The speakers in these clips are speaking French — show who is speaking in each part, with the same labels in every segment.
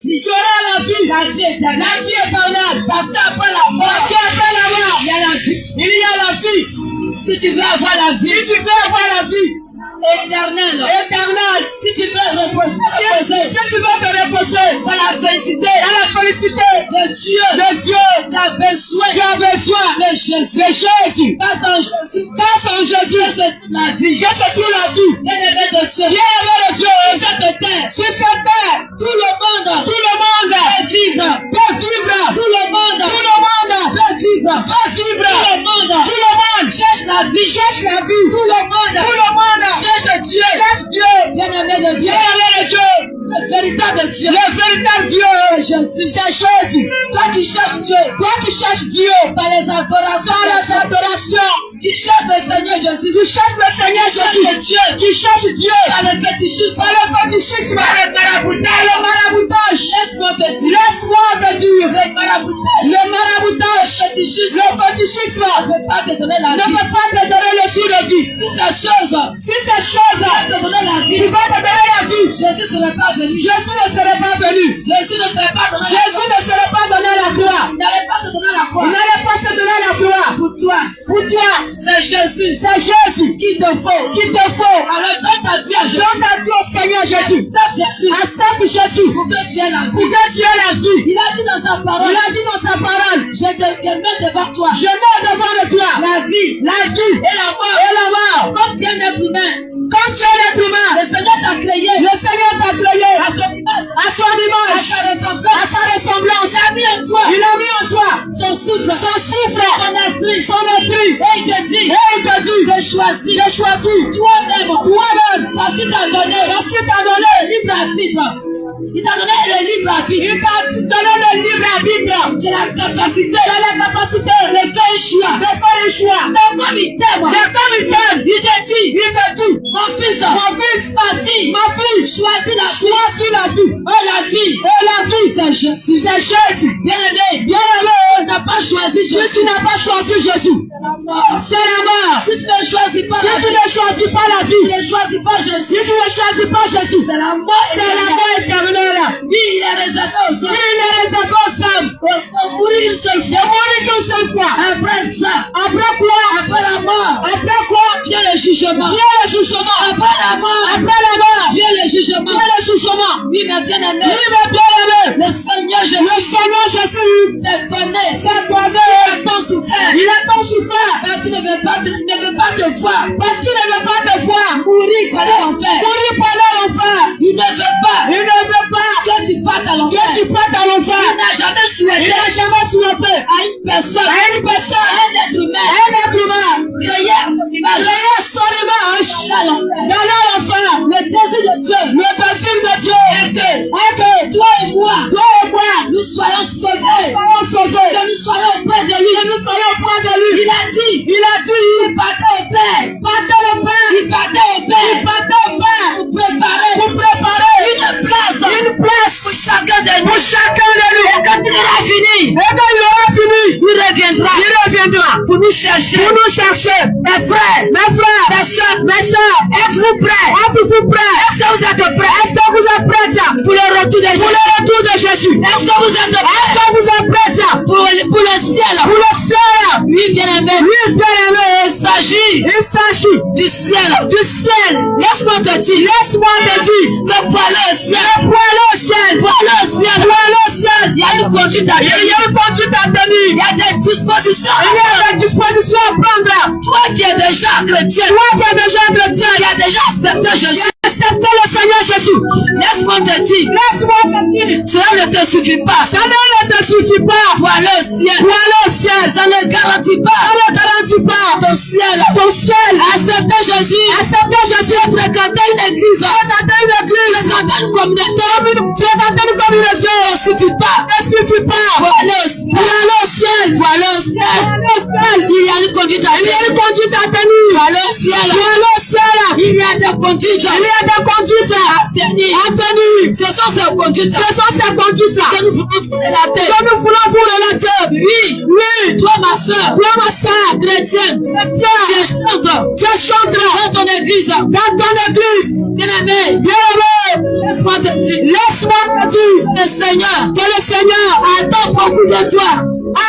Speaker 1: Tu auras la vie.
Speaker 2: La vie éternelle.
Speaker 1: La vie éternelle.
Speaker 2: Parce qu'après la mort,
Speaker 1: il
Speaker 2: y a la vie.
Speaker 1: y a la vie.
Speaker 2: Si tu veux avoir la vie,
Speaker 1: Si tu veux avoir la vie
Speaker 2: éternelle, si tu veux
Speaker 1: si tu veux te reposer
Speaker 2: dans la félicité
Speaker 1: de Dieu,
Speaker 2: tu as besoin
Speaker 1: de Jésus.
Speaker 2: Grâce en Jésus,
Speaker 1: Que
Speaker 2: c'est la vie.
Speaker 1: se trouve la vie.
Speaker 2: Bien-aimé de Dieu,
Speaker 1: Bien-aimé de Dieu,
Speaker 2: sur cette terre,
Speaker 1: sur cette terre,
Speaker 2: tout le monde
Speaker 1: tout le monde
Speaker 2: fait vivre.
Speaker 1: peut vivre.
Speaker 2: Tout le monde
Speaker 1: Tout le monde
Speaker 2: fait vivre.
Speaker 1: peut vivre.
Speaker 2: Tout le monde
Speaker 1: Tout le monde
Speaker 2: cherche la vie.
Speaker 1: cherche la vie.
Speaker 2: Tout le monde
Speaker 1: Tout le monde
Speaker 2: cherche Dieu.
Speaker 1: cherche Dieu.
Speaker 2: Bien-aimé de Dieu,
Speaker 1: Bien-aimé de Dieu,
Speaker 2: le véritable Dieu,
Speaker 1: le véritable Dieu,
Speaker 2: Jésus.
Speaker 1: c'est Jésus.
Speaker 2: Toi qui cherches Dieu
Speaker 1: Toi qui cherches Dieu
Speaker 2: par les adorations,
Speaker 1: par les adorations,
Speaker 2: tu cherches le Seigneur Jésus.
Speaker 1: tu cherches le Seigneur Jésus.
Speaker 2: Dieu
Speaker 1: Tu cherches Dieu
Speaker 2: par le fétichisme,
Speaker 1: par le fétichisme,
Speaker 2: par le maraboutage.
Speaker 1: par le maraboutage.
Speaker 2: Laisse-moi te dire,
Speaker 1: Laisse-moi te dire,
Speaker 2: le maraboutage,
Speaker 1: le maraboutage,
Speaker 2: fétichisme
Speaker 1: le fétichisme
Speaker 2: ne peut pas te donner la
Speaker 1: ne
Speaker 2: vie.
Speaker 1: peut pas te donner le jour de vie.
Speaker 2: Si ces choses
Speaker 1: Si ces choses
Speaker 2: va te donner la vie,
Speaker 1: il va te donner la vie,
Speaker 2: Jésus ne serait pas venu.
Speaker 1: Jésus ne serait pas venu.
Speaker 2: Jésus ne serait pas donné la
Speaker 1: Jésus
Speaker 2: croix.
Speaker 1: ne serait pas donné la croix.
Speaker 2: Il n'allait pas te donner la
Speaker 1: Il
Speaker 2: croix.
Speaker 1: n'allait pas se donner la croix.
Speaker 2: Pour toi,
Speaker 1: Pour toi,
Speaker 2: c'est Jésus
Speaker 1: c'est Jésus
Speaker 2: qui te faut.
Speaker 1: qu'il te faut.
Speaker 2: Alors donne ta vie à Jésus.
Speaker 1: Donne ta vie au Seigneur Jésus.
Speaker 2: Accepte Jésus
Speaker 1: Accepte Jésus
Speaker 2: pour que tu aies la
Speaker 1: pour
Speaker 2: vie.
Speaker 1: que tu aies la vie.
Speaker 2: Il a dit dans sa parole,
Speaker 1: Il a dit dans sa parole,
Speaker 2: je te mets devant toi
Speaker 1: je mets devant de toi
Speaker 2: la vie
Speaker 1: la vie
Speaker 2: et la mort.
Speaker 1: et la mort.
Speaker 2: Comme tu es un être humain,
Speaker 1: Comme tu es l'être humain,
Speaker 2: le Seigneur t'a créé
Speaker 1: le Seigneur t'a créé
Speaker 2: à son image,
Speaker 1: à son
Speaker 2: à
Speaker 1: image,
Speaker 2: sa
Speaker 1: à
Speaker 2: ressemblance.
Speaker 1: sa ressemblance.
Speaker 2: Il a mis en toi
Speaker 1: Il a mis en toi
Speaker 2: son souffle,
Speaker 1: son souffle,
Speaker 2: son esprit.
Speaker 1: son esprit.
Speaker 2: Et il te dit
Speaker 1: Et il te dit
Speaker 2: de choisir
Speaker 1: de choisir
Speaker 2: toi-même.
Speaker 1: toi-même
Speaker 2: Parce qu'il t'a donné
Speaker 1: parce qu'il t'a donné,
Speaker 2: libre arbitre. Il t'a donné le libre arbitre.
Speaker 1: il t'a donné le libre arbitre.
Speaker 2: Tu as la capacité
Speaker 1: Tu as la capacité
Speaker 2: de faire un choix.
Speaker 1: de faire un choix.
Speaker 2: Mais comme il t'aime,
Speaker 1: Mais comme il t'aime,
Speaker 2: il te dit,
Speaker 1: il te dit,
Speaker 2: mon fils,
Speaker 1: mon fils,
Speaker 2: ma fille,
Speaker 1: ma fille,
Speaker 2: choisis la vie.
Speaker 1: choisis la vie.
Speaker 2: Oh la vie,
Speaker 1: Et la vie,
Speaker 2: c'est Jésus.
Speaker 1: c'est Jésus.
Speaker 2: Bien aimé,
Speaker 1: Bien-aimé,
Speaker 2: tu n'as pas choisi
Speaker 1: si
Speaker 2: Jésus.
Speaker 1: tu n'as pas choisi Jésus,
Speaker 2: C'est la mort.
Speaker 1: c'est la mort.
Speaker 2: Si tu ne choisis pas
Speaker 1: Si
Speaker 2: la
Speaker 1: tu
Speaker 2: vie,
Speaker 1: ne choisis pas la
Speaker 2: tu
Speaker 1: vie,
Speaker 2: ne choisis pas
Speaker 1: si
Speaker 2: Jésus,
Speaker 1: tu ne choisis pas Jésus,
Speaker 2: c'est la mort.
Speaker 1: c'est la mort éternelle.
Speaker 2: Vie, il est réservé aux hommes.
Speaker 1: Il est réservé aux hommes
Speaker 2: Pour mourir une seule
Speaker 1: de
Speaker 2: fois.
Speaker 1: mourir qu'une seule fois.
Speaker 2: Après ça,
Speaker 1: Après quoi?
Speaker 2: après la mort,
Speaker 1: Après quoi?
Speaker 2: vient le jugement.
Speaker 1: Vient le jugement.
Speaker 2: Après la mort,
Speaker 1: Après la mort,
Speaker 2: vient le jugement.
Speaker 1: vient le jugement.
Speaker 2: Oui, mais bien aimé,
Speaker 1: Oui, mes bien-aimés,
Speaker 2: le Seigneur
Speaker 1: le
Speaker 2: Jésus
Speaker 1: Seigneur Jésus
Speaker 2: s'est donné,
Speaker 1: s'est donné.
Speaker 2: a tant souffert.
Speaker 1: Il a tant souffert
Speaker 2: Parce qu'il ne veut pas te voir
Speaker 1: parce qu'il ne veut pas te voir
Speaker 2: mourir par l'enfer.
Speaker 1: mourir pendant l'enfer.
Speaker 2: Il ne veut pas
Speaker 1: Il ne veut pas
Speaker 2: que tu partes à
Speaker 1: que
Speaker 2: l'enfer.
Speaker 1: tu partes à
Speaker 2: Il
Speaker 1: l'enfer.
Speaker 2: n'a jamais
Speaker 1: Il
Speaker 2: souhaité
Speaker 1: n'a jamais souhaité
Speaker 2: à une personne,
Speaker 1: à une personne,
Speaker 2: à un être humain,
Speaker 1: un être humain,
Speaker 2: créé à son image,
Speaker 1: créé son image
Speaker 2: à l'enfer.
Speaker 1: dans l'enfer.
Speaker 2: Le désir de Dieu
Speaker 1: Le désir de Dieu
Speaker 2: est que
Speaker 1: est que
Speaker 2: toi et moi,
Speaker 1: toi et moi,
Speaker 2: nous soyons sauvés,
Speaker 1: soyons sauvés,
Speaker 2: que nous soyons auprès de lui.
Speaker 1: que nous soyons près de lui.
Speaker 2: Il a dit,
Speaker 1: Il a dit,
Speaker 2: il partait au Père,
Speaker 1: partez au Père,
Speaker 2: il partait au Père
Speaker 1: partez au Père
Speaker 2: pour préparer
Speaker 1: pour préparer
Speaker 2: une place
Speaker 1: pour
Speaker 2: chacun de nous.
Speaker 1: chacun de nous.
Speaker 2: Et quand il aura fini,
Speaker 1: Et quand il aura fini,
Speaker 2: il reviendra
Speaker 1: pour nous chercher.
Speaker 2: Mes frères,
Speaker 1: Mes soeurs,
Speaker 2: êtes-vous prêts?
Speaker 1: êtes-vous prêts?
Speaker 2: Est-ce que vous êtes prêts?
Speaker 1: Est-ce que vous êtes prêts
Speaker 2: Pour le retour de
Speaker 1: pour
Speaker 2: Jésus?
Speaker 1: le retour de Jésus?
Speaker 2: Est-ce que vous êtes
Speaker 1: Est-ce
Speaker 2: prêts
Speaker 1: que vous êtes prêts
Speaker 2: pour le ciel?
Speaker 1: pour le ciel?
Speaker 2: Oui, bien aimé.
Speaker 1: Oui, bien-aimé,
Speaker 2: Il s'agit
Speaker 1: il s'agit
Speaker 2: du ciel.
Speaker 1: du ciel.
Speaker 2: Laisse-moi te dire
Speaker 1: Laisse-moi te dire
Speaker 2: que pour aller au ciel,
Speaker 1: pour aller au ciel,
Speaker 2: pour aller au ciel,
Speaker 1: pour aller au ciel,
Speaker 2: il y a une conduite à
Speaker 1: il y
Speaker 2: tenir.
Speaker 1: a une conduite à tenir.
Speaker 2: Il y a des dispositions.
Speaker 1: Il y a des dispositions à prendre.
Speaker 2: Toi qui es déjà chrétien,
Speaker 1: Toi qui es déjà chrétien,
Speaker 2: qui as déjà accepté Jésus,
Speaker 1: acceptez le Seigneur Jésus.
Speaker 2: laisse-moi te dire,
Speaker 1: Laisse-moi te dire,
Speaker 2: cela ne te suffit pas.
Speaker 1: ça ne te suffit pas
Speaker 2: Pour aller au ciel,
Speaker 1: pour aller au ciel.
Speaker 2: ça ne garantit
Speaker 1: Ça
Speaker 2: pas
Speaker 1: ne garantit pas
Speaker 2: ton ciel.
Speaker 1: ton ciel.
Speaker 2: Accepter Jésus,
Speaker 1: Accepter Jésus,
Speaker 2: fréquenter une église,
Speaker 1: fréquenter une église,
Speaker 2: fréquenter une communauté,
Speaker 1: fréquenter une communauté
Speaker 2: ne suffit pas
Speaker 1: ne suffit pas
Speaker 2: pour aller au ciel.
Speaker 1: pour aller au ciel.
Speaker 2: Pour aller au ciel. Il y a une conduite à
Speaker 1: Il y a
Speaker 2: tenir.
Speaker 1: une conduite à tenir.
Speaker 2: Pour aller au ciel.
Speaker 1: Pour aller au ciel.
Speaker 2: Il y a des conduites
Speaker 1: Il y a des conduites
Speaker 2: à tenir.
Speaker 1: à tenir.
Speaker 2: Ce sont ces conduites
Speaker 1: Ce sont ces conduites-là
Speaker 2: que nous voulons vous relater.
Speaker 1: que nous voulons vous relater.
Speaker 2: Oui,
Speaker 1: Oui,
Speaker 2: toi ma soeur,
Speaker 1: toi ma soeur,
Speaker 2: chrétienne,
Speaker 1: chrétien,
Speaker 2: tu chanteras dans ton église.
Speaker 1: dans ton église.
Speaker 2: Bien-aimé,
Speaker 1: Bien-aimé,
Speaker 2: laisse-moi te dire,
Speaker 1: laisse-moi te dire
Speaker 2: le Seigneur
Speaker 1: que le Seigneur
Speaker 2: attend beaucoup de toi.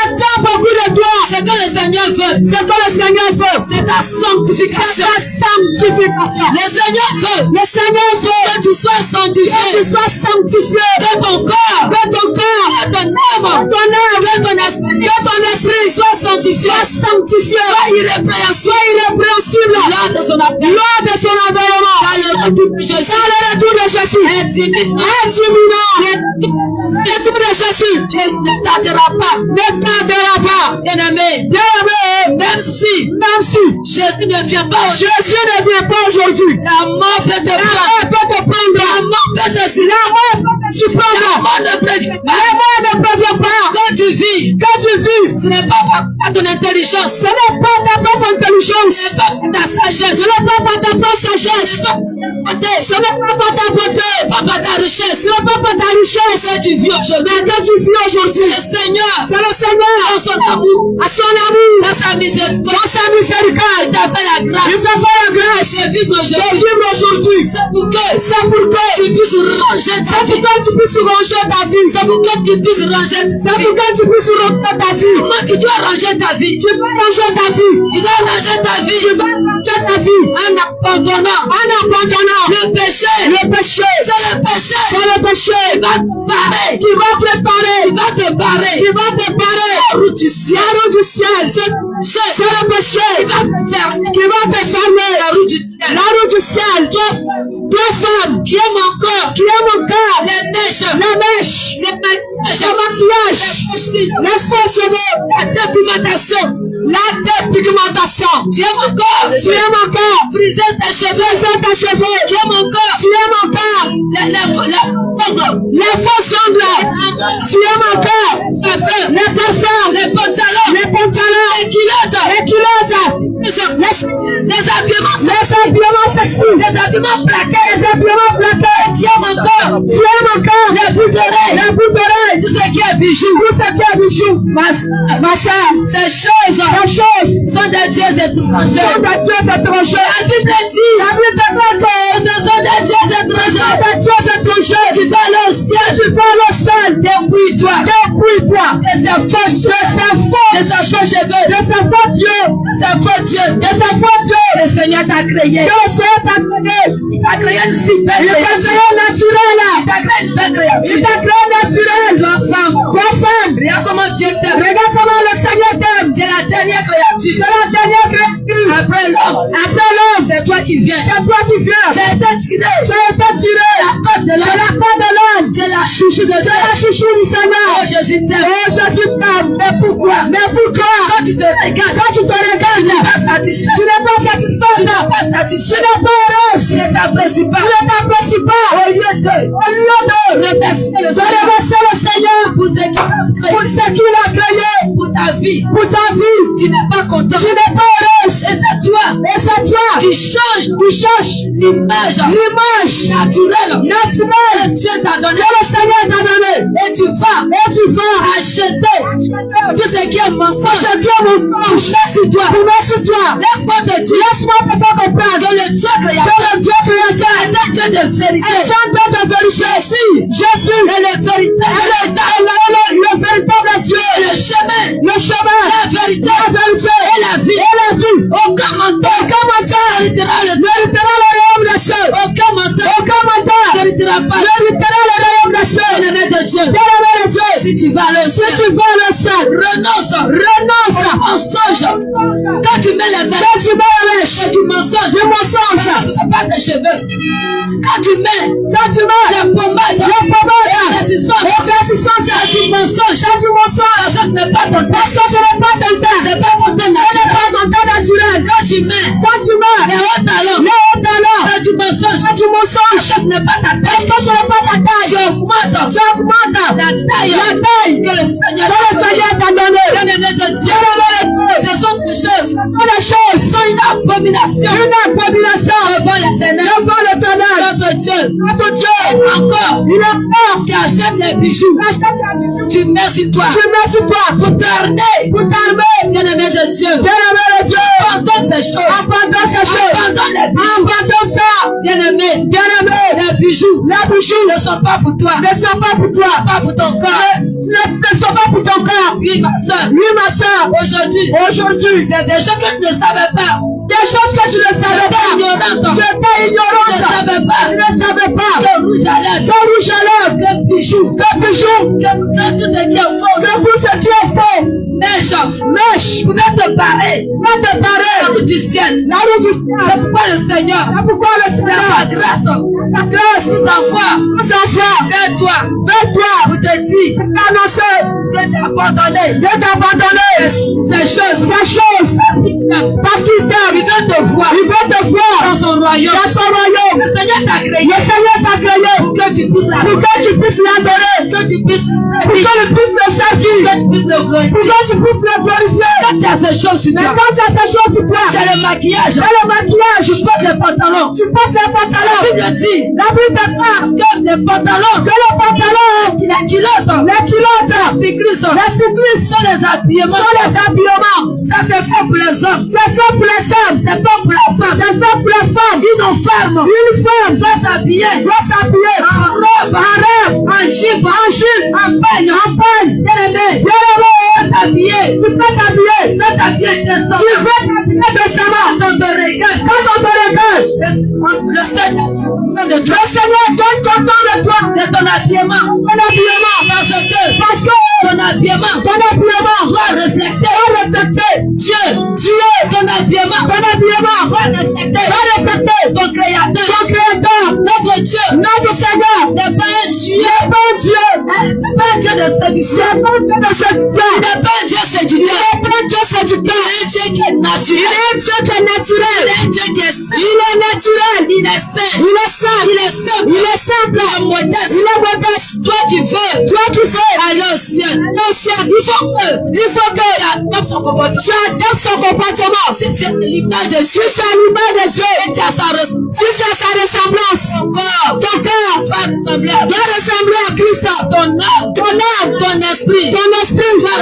Speaker 1: attend beaucoup de toi.
Speaker 2: Ce que le Seigneur veut,
Speaker 1: Ce que le Seigneur veut,
Speaker 2: c'est ta
Speaker 1: c'est
Speaker 2: sanctification.
Speaker 1: ta sanctification.
Speaker 2: Le Seigneur veut
Speaker 1: Le Seigneur veut
Speaker 2: que tu sois
Speaker 1: que tu
Speaker 2: sanctifié,
Speaker 1: sois sanctifié,
Speaker 2: que ton corps,
Speaker 1: que ton corps,
Speaker 2: que ton âme,
Speaker 1: ton âme,
Speaker 2: que ton esprit,
Speaker 1: que ton esprit
Speaker 2: soit sanctifié,
Speaker 1: soit sanctifié,
Speaker 2: soit irrépréhensible
Speaker 1: soit irrépréhensible
Speaker 2: lors de son appel.
Speaker 1: lors de son avènement.
Speaker 2: Car le retour de Jésus
Speaker 1: Car le retour de Jésus
Speaker 2: est imminent.
Speaker 1: est imminent. Le retour de Jésus
Speaker 2: Jésus ne tardera pas.
Speaker 1: ne tardera pas.
Speaker 2: Bien-aimé,
Speaker 1: Bien-aimé,
Speaker 2: même si
Speaker 1: même si
Speaker 2: Jésus ne vient pas aujourd'hui,
Speaker 1: Jésus ne vient pas aujourd'hui,
Speaker 2: la mort peut te
Speaker 1: la
Speaker 2: prendre.
Speaker 1: mort peut te
Speaker 2: La
Speaker 1: prendre.
Speaker 2: mort peut te
Speaker 1: La
Speaker 2: suivre.
Speaker 1: mort peut te
Speaker 2: La
Speaker 1: surprendre.
Speaker 2: mort ne prévient pas.
Speaker 1: La mort ne prévient pas.
Speaker 2: Quand tu vis,
Speaker 1: Quand tu vis,
Speaker 2: ce n'est pas par ton intelligence,
Speaker 1: ce n'est pas ta propre
Speaker 2: ce
Speaker 1: intelligence,
Speaker 2: n'est pas par ta sagesse,
Speaker 1: ce n'est pas par ta propre
Speaker 2: ce n'est
Speaker 1: sagesse,
Speaker 2: pas par ta beauté,
Speaker 1: ce n'est pas par ta beauté,
Speaker 2: ce n'est pas par ta richesse.
Speaker 1: ce n'est pas par ta richesse
Speaker 2: Que tu vis aujourd'hui,
Speaker 1: mais que tu vis aujourd'hui.
Speaker 2: le Seigneur,
Speaker 1: C'est le Seigneur,
Speaker 2: dans son amour,
Speaker 1: à son amour,
Speaker 2: dans sa miséricorde,
Speaker 1: dans sa miséricorde,
Speaker 2: il t'a fait la
Speaker 1: il
Speaker 2: grâce
Speaker 1: s'est fait la grâce
Speaker 2: de vivre
Speaker 1: de
Speaker 2: aujourd'hui.
Speaker 1: vivre aujourd'hui.
Speaker 2: C'est pour que
Speaker 1: C'est pour que
Speaker 2: tu puisses ranger ta
Speaker 1: c'est pour
Speaker 2: vie.
Speaker 1: que tu puisses ranger ta vie.
Speaker 2: C'est pour que tu puisses ranger
Speaker 1: C'est
Speaker 2: ta
Speaker 1: pour
Speaker 2: vie.
Speaker 1: que tu puisses ranger ta vie.
Speaker 2: Comment tu dois ranger ta vie?
Speaker 1: Tu peux ranger ta vie.
Speaker 2: Tu dois ranger ta vie
Speaker 1: Tu dois ranger ta vie
Speaker 2: en abandonnant
Speaker 1: en abandonnant
Speaker 2: le péché.
Speaker 1: le péché.
Speaker 2: C'est le péché
Speaker 1: C'est le péché
Speaker 2: qui va te barrer,
Speaker 1: qui va préparer,
Speaker 2: qui va te barrer
Speaker 1: qui va préparer
Speaker 2: la route du ciel.
Speaker 1: la route du ciel.
Speaker 2: C'est le péché
Speaker 1: C'est le péché
Speaker 2: qui va te fermer
Speaker 1: qui va te fermer
Speaker 2: la route du ciel.
Speaker 1: la route du ciel. Toi femme
Speaker 2: Qui aime encore
Speaker 1: qui aime encore
Speaker 2: les mèches,
Speaker 1: la mèche,
Speaker 2: les maquillages,
Speaker 1: le maquillage,
Speaker 2: les fossiles,
Speaker 1: les faux cheveux,
Speaker 2: la dépigmentation.
Speaker 1: la dépigmentation.
Speaker 2: Tu aimes encore
Speaker 1: Tu aimes encore
Speaker 2: briser tes cheveux.
Speaker 1: briser tes cheveux.
Speaker 2: Tu aimes encore
Speaker 1: Tu aimes encore les faux ongles. Tu aimes encore les parfums,
Speaker 2: les pantalons,
Speaker 1: les pantalons,
Speaker 2: les culottes,
Speaker 1: les culottes,
Speaker 2: les habillements,
Speaker 1: les habillements sexy,
Speaker 2: les habillements plaqués.
Speaker 1: les habillements plaqués.
Speaker 2: Tu aimes encore
Speaker 1: Tu aimes encore
Speaker 2: les boucles d'oreilles,
Speaker 1: les boucles d'oreilles,
Speaker 2: tout ce qui est bijoux.
Speaker 1: tout ce qui est bijoux. Ma soeur,
Speaker 2: Ces choses
Speaker 1: ces choses
Speaker 2: sont des dieux
Speaker 1: sont
Speaker 2: étrangers.
Speaker 1: des dieux étrangers.
Speaker 2: La Bible dit,
Speaker 1: La Bible déclare que
Speaker 2: ce sont des dieux
Speaker 1: ce
Speaker 2: étrangers.
Speaker 1: sont des dieux étrangers.
Speaker 2: Tu dois aller au ciel.
Speaker 1: Tu vas le ciel.
Speaker 2: Dépouille-toi
Speaker 1: Dépouille-toi
Speaker 2: de ces faux cheveux, de ces faux cheveux,
Speaker 1: de ces faux dieux,
Speaker 2: de ces faux dieux.
Speaker 1: de ces faux dieux.
Speaker 2: Le Seigneur t'a créé.
Speaker 1: Que le Seigneur t'a créé.
Speaker 2: Il t'a créé une si belle
Speaker 1: Il t'a
Speaker 2: créature.
Speaker 1: créé naturel.
Speaker 2: Il t'a créé une belle créature.
Speaker 1: Il t'a créé naturel.
Speaker 2: Toi, femme,
Speaker 1: Toi, femme,
Speaker 2: regarde comment Dieu t'aime.
Speaker 1: regarde comment le Seigneur t'aime.
Speaker 2: C'est la dernière créature.
Speaker 1: C'est la dernière créature.
Speaker 2: Après l'homme,
Speaker 1: Après l'homme,
Speaker 2: c'est toi qui viens.
Speaker 1: c'est toi qui viens.
Speaker 2: Tu as été tiré
Speaker 1: Tu as été tiré
Speaker 2: la côte de
Speaker 1: de
Speaker 2: l'homme.
Speaker 1: la part de l'homme.
Speaker 2: Tu es la chouchou de
Speaker 1: Tu es la
Speaker 2: Dieu.
Speaker 1: chouchou du
Speaker 2: Oh,
Speaker 1: Seigneur.
Speaker 2: Jésus t'aime.
Speaker 1: Oh, Jésus t'aime.
Speaker 2: Mais pourquoi?
Speaker 1: Mais pourquoi?
Speaker 2: Quand tu te regardes,
Speaker 1: Quand tu te
Speaker 2: tu
Speaker 1: regardes,
Speaker 2: n'es pas satisfait.
Speaker 1: tu n'es pas satisfait.
Speaker 2: Tu n'es pas
Speaker 1: Tu
Speaker 2: satisfait.
Speaker 1: n'es pas heureuse.
Speaker 2: Tu n'apprécies
Speaker 1: Tu
Speaker 2: pas.
Speaker 1: ne t'apprécies pas.
Speaker 2: Au lieu de
Speaker 1: Au lieu de
Speaker 2: remercier le Seigneur
Speaker 1: remercier le Seigneur
Speaker 2: pour ce qu'il a
Speaker 1: pour
Speaker 2: créé,
Speaker 1: ce qu'il a créé,
Speaker 2: pour ta vie,
Speaker 1: pour ta vie,
Speaker 2: tu n'es pas content.
Speaker 1: tu n'es pas heureuse.
Speaker 2: Et c'est toi
Speaker 1: Et c'est toi
Speaker 2: qui changes
Speaker 1: qui cherches
Speaker 2: l'image
Speaker 1: l'image
Speaker 2: naturelle
Speaker 1: naturelle
Speaker 2: que Dieu t'a donné.
Speaker 1: que le Seigneur t'a donné.
Speaker 2: Et tu vas acheter tout ce qui est mensonge.
Speaker 1: Ce qui est mensonge,
Speaker 2: Laisse sur toi.
Speaker 1: mets sur toi.
Speaker 2: Laisse-moi te dire
Speaker 1: Laisse-moi te faire comprendre
Speaker 2: que le Dieu
Speaker 1: que
Speaker 2: créateur
Speaker 1: le Dieu créateur
Speaker 2: est un Dieu de vérité.
Speaker 1: est un Dieu de vérité. Jésus
Speaker 2: Et le vérité,
Speaker 1: le véritable Dieu,
Speaker 2: le chemin,
Speaker 1: le chemin,
Speaker 2: la vérité
Speaker 1: et la vie.
Speaker 2: Aucun menteur
Speaker 1: Aucun menteur
Speaker 2: méritera le
Speaker 1: méritera le royaume des cieux.
Speaker 2: Aucun menteur
Speaker 1: Aucun menteur
Speaker 2: méritera pas
Speaker 1: méritera le royaume des cieux.
Speaker 2: l'ennemi de Dieu.
Speaker 1: Bien-aimé de Dieu,
Speaker 2: Si tu vas le
Speaker 1: si
Speaker 2: ciel,
Speaker 1: tu veux le ciel,
Speaker 2: renonce
Speaker 1: renonce.
Speaker 2: au mensonge. Quand tu mets les mains
Speaker 1: Quand tu mets la lèche,
Speaker 2: sur du mensonge,
Speaker 1: du mensonge,
Speaker 2: ce n'est pas tes cheveux. Quand tu mets les pommades,
Speaker 1: éclaircissant,
Speaker 2: c'est du mensonge.
Speaker 1: c'est du mensonge.
Speaker 2: Ça, ce n'est pas ton
Speaker 1: Parce
Speaker 2: temps.
Speaker 1: que ce n'est pas ton temps.
Speaker 2: C'est pas ton temps
Speaker 1: Ce n'est
Speaker 2: naturel.
Speaker 1: pas ton temps naturel.
Speaker 2: Quand tu mets
Speaker 1: Quand tu mets
Speaker 2: les hauts talons,
Speaker 1: les hauts talents,
Speaker 2: c'est du mensonge.
Speaker 1: c'est du mensonge.
Speaker 2: Ça, ce n'est pas ta
Speaker 1: Parce
Speaker 2: taille.
Speaker 1: que ce n'est pas ta
Speaker 2: Tu
Speaker 1: taille.
Speaker 2: augmentes la taille que le Seigneur t'a donnée. Bien-aimé de Dieu, ce sont des choses sont une abomination devant l'Éternel. Notre Dieu est encore, tu achètes les bijoux, tu mets sur toi pour t'armer. Bien-aimé de Dieu, abandonne ces choses, abandonne les bijoux, bien-aimé, les bijoux ne sont pas pour toi, pas pour ton corps, ne sont pas pour ton corps. Oui, ma soeur, aujourd'hui, c'est des choses que tu ne savais pas. Des choses que tu ne savais pas. Tu étais ignorante. Tu ne savais pas. Que rouge à lèvres. Que bijoux. Que tout ce qui est faux. Mèche. Pour te parer. La route du ciel. C'est pourquoi le Seigneur. La grâce nous envoie. Vers toi. Pour te dire. Annoncer. De t'abandonner. Ces choses. Parce qu'il t'aime. Il veut te voir dans son royaume. Le Seigneur t'a créé pour que tu puisses l'adorer, que tu puisses le servir, que tu puisses le glorifier, pour que tu puisses le glorifier. Quand tu as ces choses sur toi, tu as le maquillage, tu portes les pantalons. La Bible dit que les pantalons, les culottes, les cyclistes sont les habillements. Ça c'est fait pour les hommes. C'est pas pour la femme. Une femme doit s'habiller en robe, en jupe, en pagne. Bien-aimé, tu peux t'habiller décemment. Quand on te regarde, le Seigneur donne content de toi, de ton habillement. Parce que ton habillement doit refléter Dieu. Ton habillement doit refléter ton Créateur. Notre Dieu, notre Seigneur n'est pas un Dieu. N'est pas un Dieu de séduction. N'est pas un Dieu séducteur. Il est un Dieu qui est naturel. Il est un Dieu qui est saint. Il est naturel. Il est saint. Il est simple. Il est modeste. Toi qui veux aller au ciel. Il faut que tu adoptes son comportement. Si tu es à l'image de Dieu, et tu as sa ressemblance, ton cœur doit ressembler à Christ. Ton âme, ton esprit doit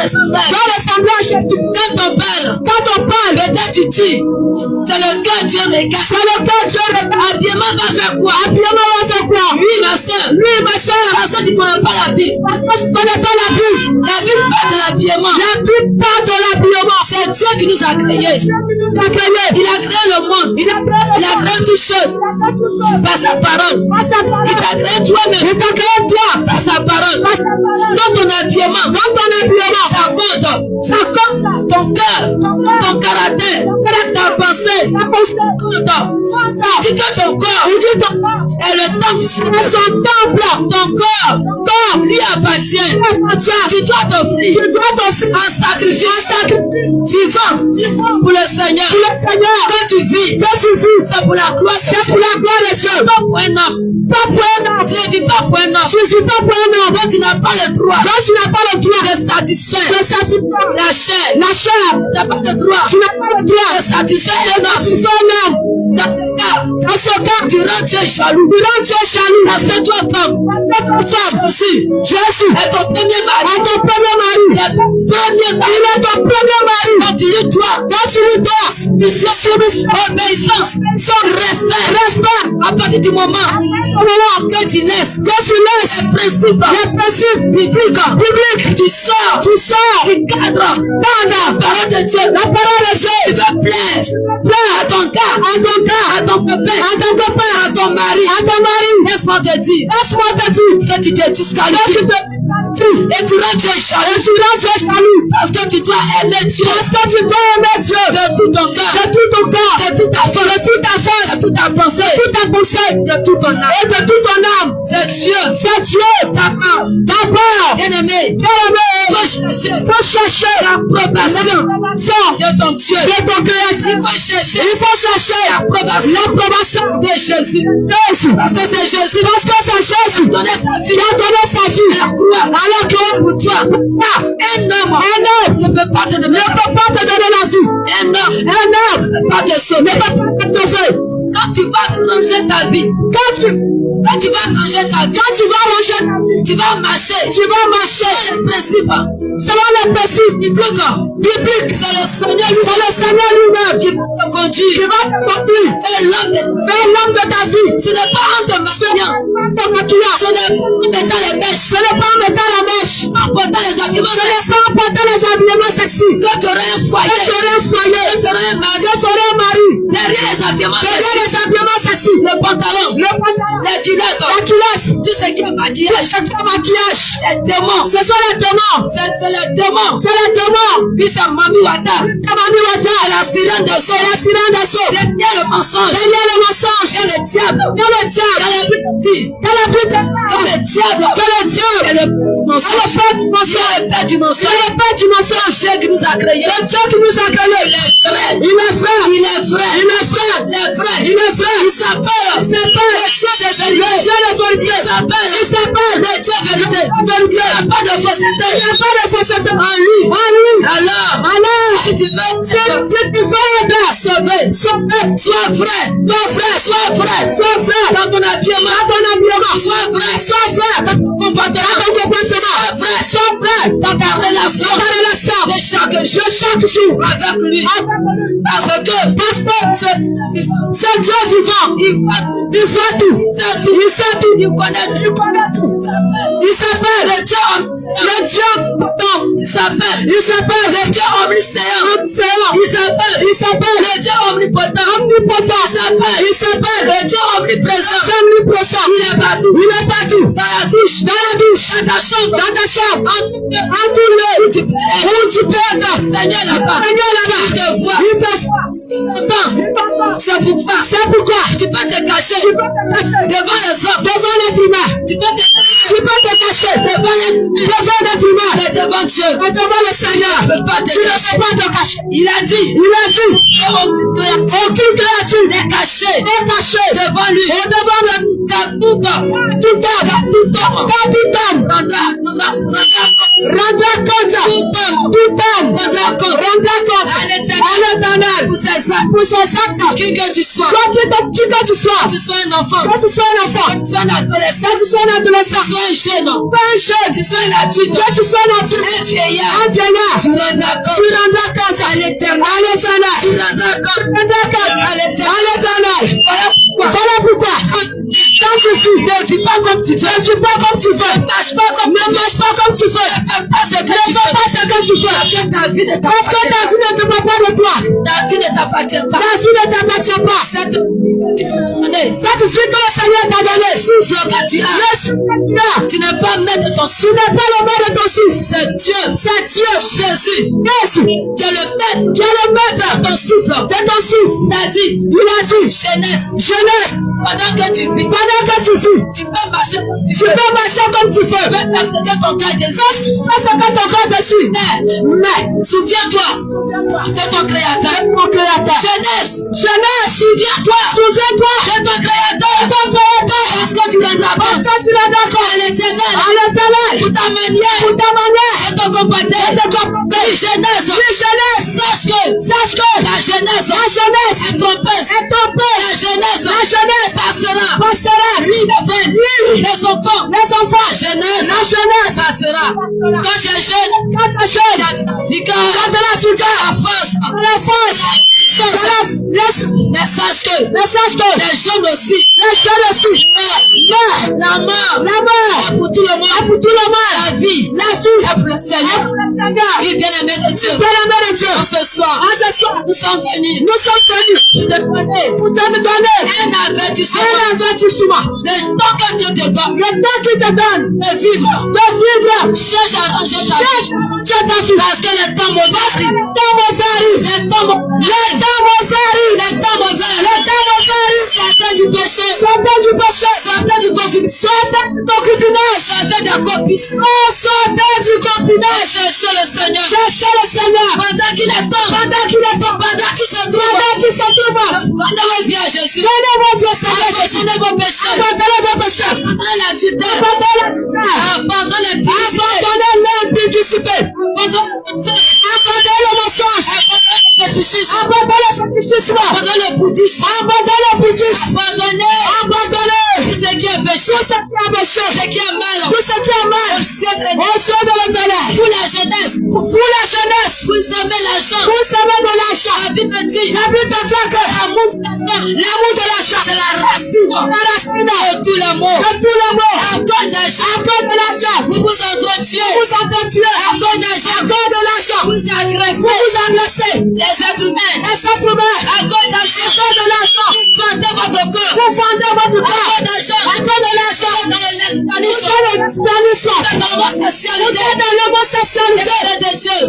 Speaker 2: ressembler à Jésus. Quand on parle, peut-être tu dis, c'est le cœur Dieu regarde. Habillement va faire quoi? Oui, ma soeur, parce que tu ne connais pas la Bible. La Bible parle de l'habillement. C'est Dieu qui nous a créés. Il a créé le monde. Il a créé toutes choses par sa parole. Il t'a créé toi-même par sa parole. Dans ton habillement, ça compte. Ton cœur, ton caractère, ta pensée, compte. Dis que ton corps est le temple du Seigneur. Son temple, ton corps lui appartient. Tu dois t'offrir un sacrifice vivant pour le Seigneur. Quand tu vis, c'est pour la gloire de Dieu. Pas pour un homme. Tu ne vis pas pour un homme. Donc tu n'as pas le droit de satisfaire la chair. Tu n'as pas le droit de satisfaire un homme. Dans ce cas, tu rends Dieu jaloux. Parce que toi, femme aussi, Jésus est ton premier mari. Il est ton premier mari. Quand tu lui dois submission, obéissance, respect. À partir du moment que tu laisses les principes bibliques, tu sors du cadre la parole de Dieu. Tu veux plaire à ton gars, à ton copain, à ton mari. Laisse-moi te dire que tu te disqualifies. Et tu rends Dieu jaloux. Parce que tu dois aimer Dieu. De tout ton cœur, de toute ta force, de toute ta pensée, de toute ton âme. C'est Dieu. D'abord, bien-aimé, toi faut chercher l'approbation de ton Dieu, de ton Créateur. Il faut chercher l'approbation de Jésus. Parce que c'est Jésus. Qui a donné sa vie à la croix pour toi. Un homme ne peut pas te donner la vie. Un homme ne peut pas te sauver. Quand tu vas ranger ta vie, quand tu vas ranger ta vie, tu vas marcher selon les principes bibliques. C'est le Seigneur lui-même qui va te conduire, qui va te conduire. C'est l'homme de ta vie. Ce n'est pas en te maquillant, ce n'est pas en mettant les mèches, en portant les habillements sexy, que tu aurais un foyer, que tu aurais un mari, derrière les habillements sexy, le pantalon, les culottes, tout ce qui est maquillage, les démons, ce sont les démons, c'est les démons, puis c'est Mami Wata, la sirène de son, derrière le mensonge, il y a le diable, il y a le diable, et le mensonge, le père du mensonge, Dieu qui nous a créé, il est vrai, il s'appelle le Dieu de vérité, il s'appelle le Dieu de vérité, il n'y a pas de fausseté en lui. Alors, si tu veux sauver, sois vrai dans ton habillement, sois vrai dans ton comportement, sois vrai dans ta relation de chaque jour avec lui. Parce que c'est Dieu vivant, il voit tout, il sait tout, il connaît tout. Il s'appelle le Dieu omnipotent, il s'appelle le Dieu omniscient, il s'appelle le Dieu omnipotent, il s'appelle le Dieu omniprésent, il est partout, dans la douche, dans ta chambre, en tout lieu où tu peux être, Seigneur là-bas, il te voit, c'est pourquoi tu peux te cacher devant les hommes, devant les humains, tu peux te cacher devant les humains, mais devant Dieu, devant le Seigneur, tu ne peux pas te cacher. Il a dit aucune créature n'est cachée devant lui, car tout homme rendra compte à l'Éternel pour ses actes, qui que tu sois, tu sois un enfant, tu sois un adolescent, tu sois un jeune homme, tu sois un adulte, un vieillard, tu rendras compte à l'Éternel, voilà pourquoi quand tu vis, ne vis pas comme tu veux, ne marche pas comme tu veux, ne fais pas ce que tu veux, parce que ta vie ne dépend pas de toi, ta vie ne t'appartient pas, cette vie que le Seigneur t'a donnée, souffle que tu as, tu n'es pas maître de ton souffle, c'est Dieu, Jésus, tu es le maître de ton souffle, il a dit, jeunesse, pendant que tu vis, tu peux marcher comme tu veux, faire ce que ton cœur désire, mais souviens-toi de ton Créateur, jeunesse, souviens-toi de ton Créateur, parce que tu rendras compte à l'Éternel pour ta manière de te comporter. Jeunesse, sache que la jeunesse est trompeuse, la jeunesse passera, lui, les enfants, la jeunesse passera. Quand tu es jeune, tu as de la vigueur, la force, mais sache que les jeunes aussi, la mort est pour tout le monde, la vie est pour le Seigneur. Oui, bien-aimé de Dieu, ce soir, nous sommes venus pour te donner un avertissement. Le temps que Dieu te donne, de vivre, cherche à arranger ta vie, parce que le temps mauvais arrive. Certains du péché, Sortez du concubinage. Sortez du concubinage. Sortez d'accomplissement. Sortez du concubinage. Cherchez le Seigneur. Cherchez le Seigneur. Pendant qu'il est temps. Pendant qu'il est temps. Pendant qu'il se trouve. Pendant qu'il se trouve. Pendant vos vies à Jésus. Pendant vos vies à Seigneur. Abandonnez vos péchés. Abandonnez vos péchés. Abandonnez la tutelle. Abandonnez l'impudicité. Abandonnez le mensonge. Abandonnez le fétichisme. Abandonnez le bouddhisme. Abandonnez le bouddhisme. Abandonnez tout ce qui est péché. Tout ce qui est péché. Tout ce qui est mal. Tout ce qui est mal. Au ciel de l'éternel. Pour la jeunesse. Pour la jeunesse. Vous aimez l'argent. Vous aimez de l'argent. La Bible dit. La Bible dit que l'amour de l'argent. C'est la racine. La racine de tout l'amour. De tout l'amour. À cause d'argent. À cause de l'argent. Vous vous entretuez. Vous entretuez. À cause d'argent. À cause de l'argent. Vous agressez. Vous agressez. Les êtres humains. Les êtres humains. À cause d'argent. À cause de l'argent. Vendez votre corps. Vous vendez votre corps. À cause d'argent. À cause de l'argent. Dans le lesbianisme. Dans le lesbianisme. Dans l'homosexualité. Dans l'homosexualité. De Dieu.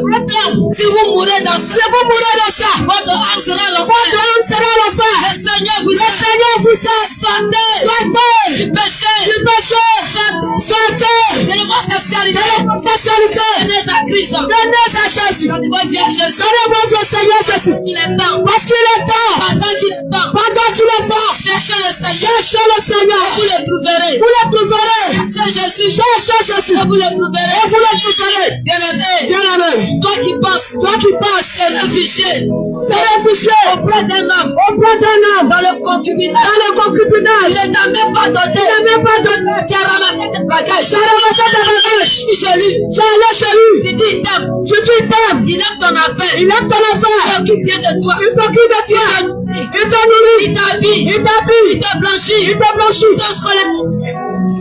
Speaker 2: Si vous mourrez dans ça. Si vous mourrez dans ça. Votre âme sera l'enfer. Votre âme sera l'enfer. Le Seigneur vous aime. Le Seigneur vous aime. Sortez. Sortez. Du péché. Du péché. Sortez. De l'homosexualité. De l'homosexualité. Venez à Christ. Venez à Jésus. Donnez votre vie à Jésus. Donnez votre vie au Seigneur Jésus. Il est temps. Parce qu'il est temps. Pendant qu'il est temps. Pendant qu'il est temps. Cherchez le Seigneur. Cherchez le Seigneur. Vous le trouverez. Vous le trouverez. Cherchez Jésus. Cherchez Jésus. Et vous le trouverez. Et vous le trouverez. Bien-aimé. Bien-aimé. Toi qui penses. Toi qui penses. C'est réfugié. C'est réfugié. Auprès d'un homme. Auprès d'un homme. Dans le concubinage. Dans le concubinage. Il n'a même pas donné. Il n'a même pas donné. Tu as ramassé tes bagages. Tu as ramassé tes bagages. Chez lui. Tu es allé chez lui. Tu dis il t'aime. Tu dis il t'aime. Il aime ton affaire. Il aime ton affaire. Il s'occupe bien de toi. Il s'occupe de toi. Il te nourrit. Il t'habille. Il t'habille. Il te blanchit. Il te blanchit. Il te scolarise.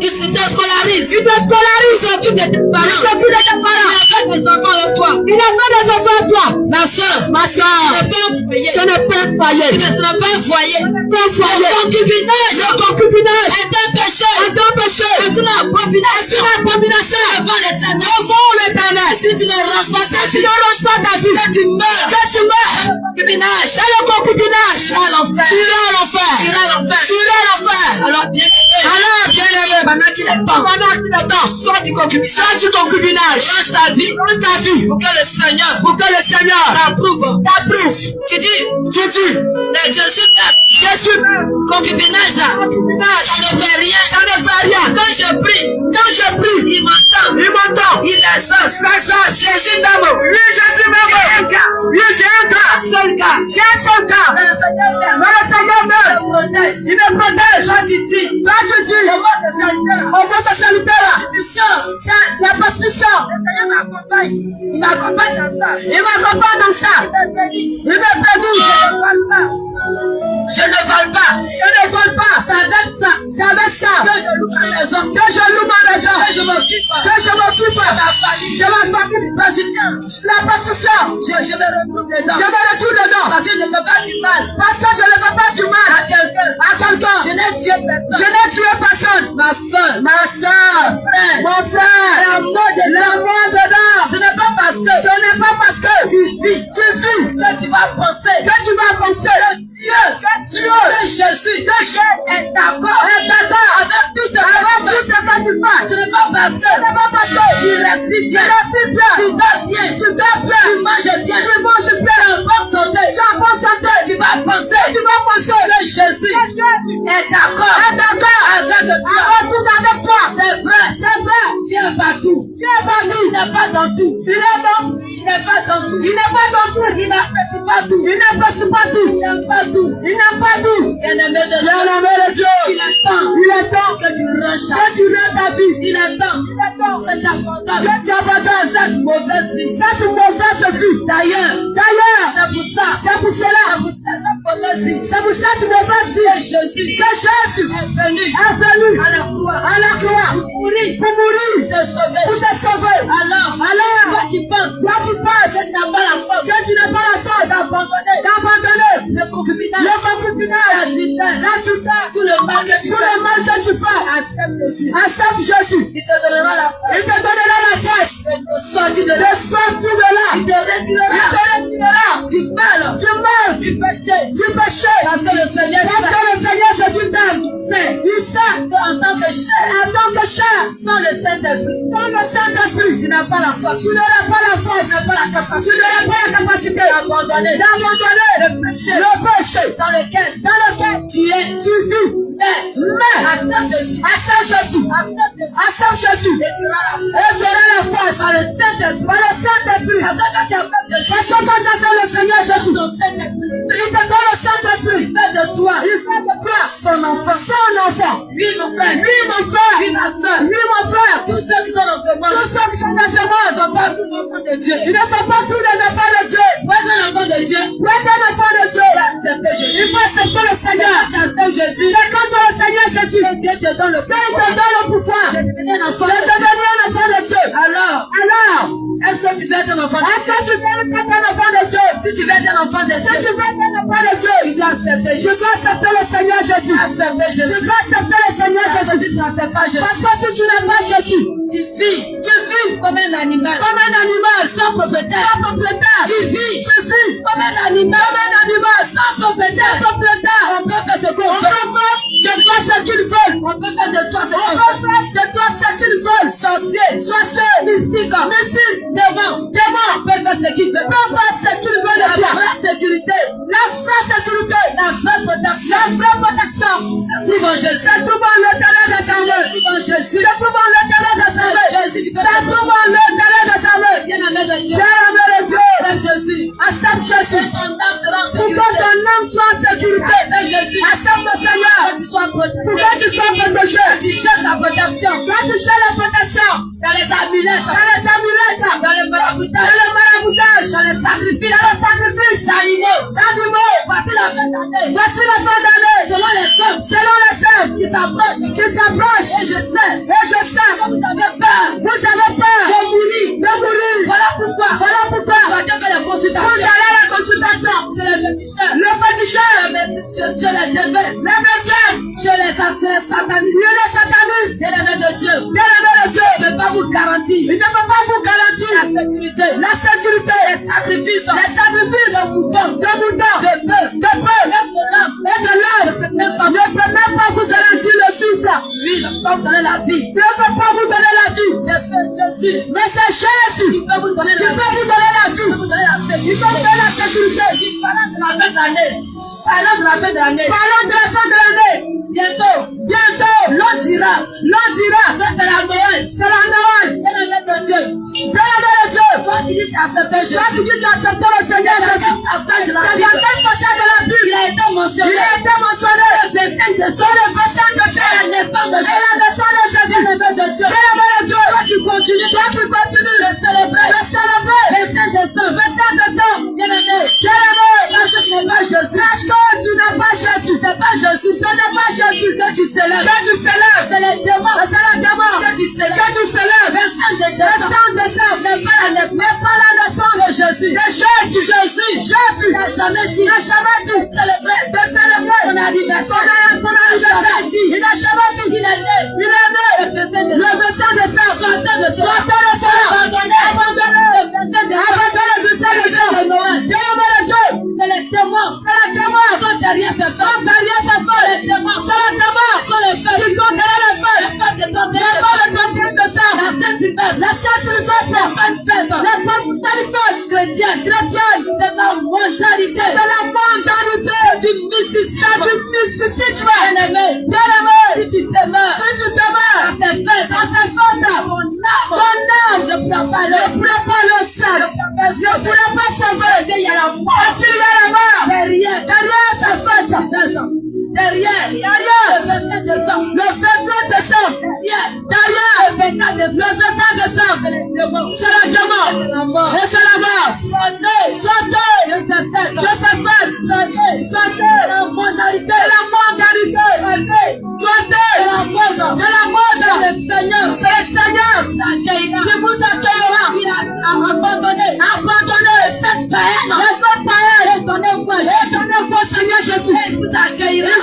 Speaker 2: Il te scolarise. Il te scolarise. Il s'occupe de tes parents. Il s'occupe de tes parents. Il a fait des enfants de toi. Il a fait des enfants de toi. Ma soeur. Ma soeur. Ce n'est pas un foyer. Ce n'est pas un foyer. Ce ne sera pas un foyer. Un foyer. Le concubinage. Le concubinage. Est un péché. Est un péché. Est une abomination. Une abomination. Devant l'éternel. Devant l'éternel. Si tu ne ranges pas ta vie. Si tu ne ranges pas ta vie. Que tu meurs. Que tu meurs. Concubinage. Et le concubinage. Tu iras à l'enfer. Tu iras à l'enfer. Tu iras à l'enfer. Tu iras à l'enfer. Alors bien aimé. Alors bien aimé. Pendant qu'il est temps. Pendant qu'il est temps. Sors du concubinage. Sors du concubinage. Range ta vie. Range ta vie. Pour que le Seigneur. Pour que le Seigneur. T'approuve. T'approuve. Tu dis. Jésus. Concubinage. Concubinage. Ça ne fait rien. Ça ne fait rien. Quand je prie. Il m'entend. Il m'entend. Il exauce. Jésus m'aime. Oui, Jésus m'aime. J'ai un gars. Oui, j'ai un gars. Un seul gars. J'ai un seul gars. Mais le Seigneur m'aime. Il me protège. Toi tu dis. Homosexualité là. La prostitution. Le Seigneur m'accompagne. Il m'accompagne dans ça. Il m'accompagne dans ça. Il me bénit. Je ne vole pas. Je ne vole pas. C'est avec ça. C'est avec ça. Que je loue ma maison. Que je loue ma maison. Que je m'occupe. Que je m'occupe de ma famille. De ma famille. La prostitution. Je me retrouve dedans. Je me retrouve dedans. Parce que je ne fais pas du mal. Parce que je ne fais pas du mal. À quelqu'un. À quelqu'un. Je n'ai tué personne. Je n'ai tué personne. Ma soeur. Ma soeur. Frère. Mon frère. L'amour dedans. Ce n'est pas parce que. Ce n'est pas parce que tu vis. Tu vis. Que tu vas penser. Que tu vas penser. Que Dieu. Que Jésus. Que Jésus est d'accord. Est d'accord. Avec tout ce que tu fais. Ce n'est pas parce que. Ce n'est pas parce que tu respires bien. Tu respires bien. Tu dors bien. Tu dors bien. Tu manges bien. Tu manges bien. Tu as bonne santé. Tu as bonne santé. Tu vas penser. Tu vas penser. Que Jésus est d'accord. Est d'accord. Avec toi. Avec tout avec toi. C'est vrai. C'est vrai. Dieu est partout. Dieu est partout. Il n'est pas dans tout. Il est dans. Il n'est pas dans tout. Il n'est pas dans tout. Il n'apprécie pas tout. Il n'apprécie pas tout. Il n'aime pas tout. Il n'aime pas tout. Bien-aimé de Dieu. Bien-aimé de Dieu. Il est temps. Il est temps que tu ranges ta vie. Il est temps. Il est temps que tu abandonnes. Que tu abandonnes cette mauvaise vie. Cette mauvaise vie. D'ailleurs. C'est pour ça. C'est pour cela. C'est pour cette mauvaise vie. C'est pour cette mauvaise vie. Que Jésus est venu. À la croix. Pour mourir. Pour te sauver. Alors. Toi qui penses. Que tu n'as pas la force. D'abandonner. Le concubinage. La tutelle. Tout le mal que tu fais. Accepte Jésus. Il te donnera la force. De sortir de là. Il te retirera. du mal, du péché. Parce que le Seigneur Jésus t'aime. Il sait qu'en tant que chair, sans le Saint-Esprit, tu n'as pas la force. Tu n'auras pas la force, tu n'as pas la capacité d'abandonner le péché dans lequel tu vis. Mais accepte Jésus. Et tu auras la force par le Saint-Esprit. Parce que quand tu acceptes le Seigneur Jésus, il te donne le Saint-Esprit. Il fait de toi son enfant. Oui, mon frère. Oui, ma soeur. Oui, mon frère. Tous ceux qui sont dans ce monde. Tous ceux qui sont dans ce monde. Ils ne sont pas tous des enfants de Dieu. Ils ne sont pas tous des enfants de Dieu. Pour être un enfant de Dieu. Il faut accepter Jésus. Il faut accepter le Seigneur. Tu acceptes Jésus. Et quand tu as le Seigneur Jésus, Dieu te donne le pouvoir. De devenir un enfant de Dieu. Alors, est-ce que tu veux être un enfant de Dieu? Si tu veux être un enfant de Dieu, tu dois accepter Jésus. Je dois accepter le Seigneur Jésus. Accepter Jésus. Je dois accepter le Seigneur Jésus. Si tu n'acceptes pas Jésus. Parce que si tu n'aimes pas Jésus, tu vis comme un animal. Sans propriétaire. Tu vis comme un animal. Sans propriétaire. On peut faire ce qu'on veut. De toi ce qu'ils veulent. On peut faire de toi ce qu'ils veulent. Sorcier. Mystique. Démon. On peut faire ce qu'ils veulent. La vraie sécurité. La vraie protection. C'est tout en Jésus. C'est tout en l'éternel de sa main. Jésus. C'est tout en l'éternel de sa main. Jésus. C'est tout en l'éternel de sa main. Bien-aimé de Dieu. Accepte Jésus. Accepte Jésus. Pour que ton âme soit en sécurité. Accepte Jésus. Accepte le Seigneur. Que tu sois protégé. Pour que tu sois protégé. Que tu cherches la protection. Dans les amulettes. Dans les maraboutages. Dans les sacrifices. D'animaux. Voici la fin d'année. Selon les hommes qui s'approchent. Et je sais. Vous avez peur. De mourir. Voilà pourquoi. Vous allez à la consultation. Le féticheur. Je les défais. Les médiums. Je les satanistes. Bien-aimé de Dieu. Il ne peut pas vous garantir. La sécurité. Les sacrifices. De moutons. De bœufs. Et de l'âme. Ne peut même pas vous garantir le souffle. Lui, ne peut pas vous donner la vie. Ne peut pas vous donner la vie. Mais c'est Jésus. Il peut vous donner la vie. Il peut vous donner la sécurité. Parlons de la fin de l'année. Bientôt. L'on dira. Que c'est la Noël. Bien-aimé de Dieu. Toi qui dis que tu as accepté Jésus. Le Seigneur Jésus. C'est dans la Bible. Il a été mentionné. Le 25 décembre. La naissance de Jésus. Bien-aimé de Dieu. Toi qui continues de célébrer. Le 25 décembre. Bien-aimé. Sache que ce n'est pas Jésus. C'est pas Jésus. Ce n'est pas Jésus que tu célèbres. C'est les démons. Que tu célèbres. Le 25 décembre. N'est pas la naissance de Jésus. Jésus n'a jamais dit de célébrer son anniversaire. Il n'a jamais dit qu'il est né. Le 25 décembre. Abandonnez le 25 décembre de Noël. C'est les démons. Ils sont derrière ces femmes. Les démons. Sont les femmes. Ils sont derrière les femmes. Les femmes de Saint Sylvestre. La Saint Sylvestre. La bonne fête. Chrétienne. C'est la mentalité. Du mysticisme. Bien-aimé. Si tu demeures. Dans ces fêtes. Ton âme ne pourra pas le sac. Ne pourra pas sauver. Il y a la mort. Parce qu'il y a la mort. Derrière sa face. Derrière le 25 décembre. Derrière le 24 décembre. C'est la demande. Et c'est la mort. Chantez de cette fête. Chantez la modalité. Chantez de la mode. C'est le Seigneur qui vous accueillera. Il a abandonné cette païenne. Et donnez-vous au Seigneur Jésus. Il vous accueillera.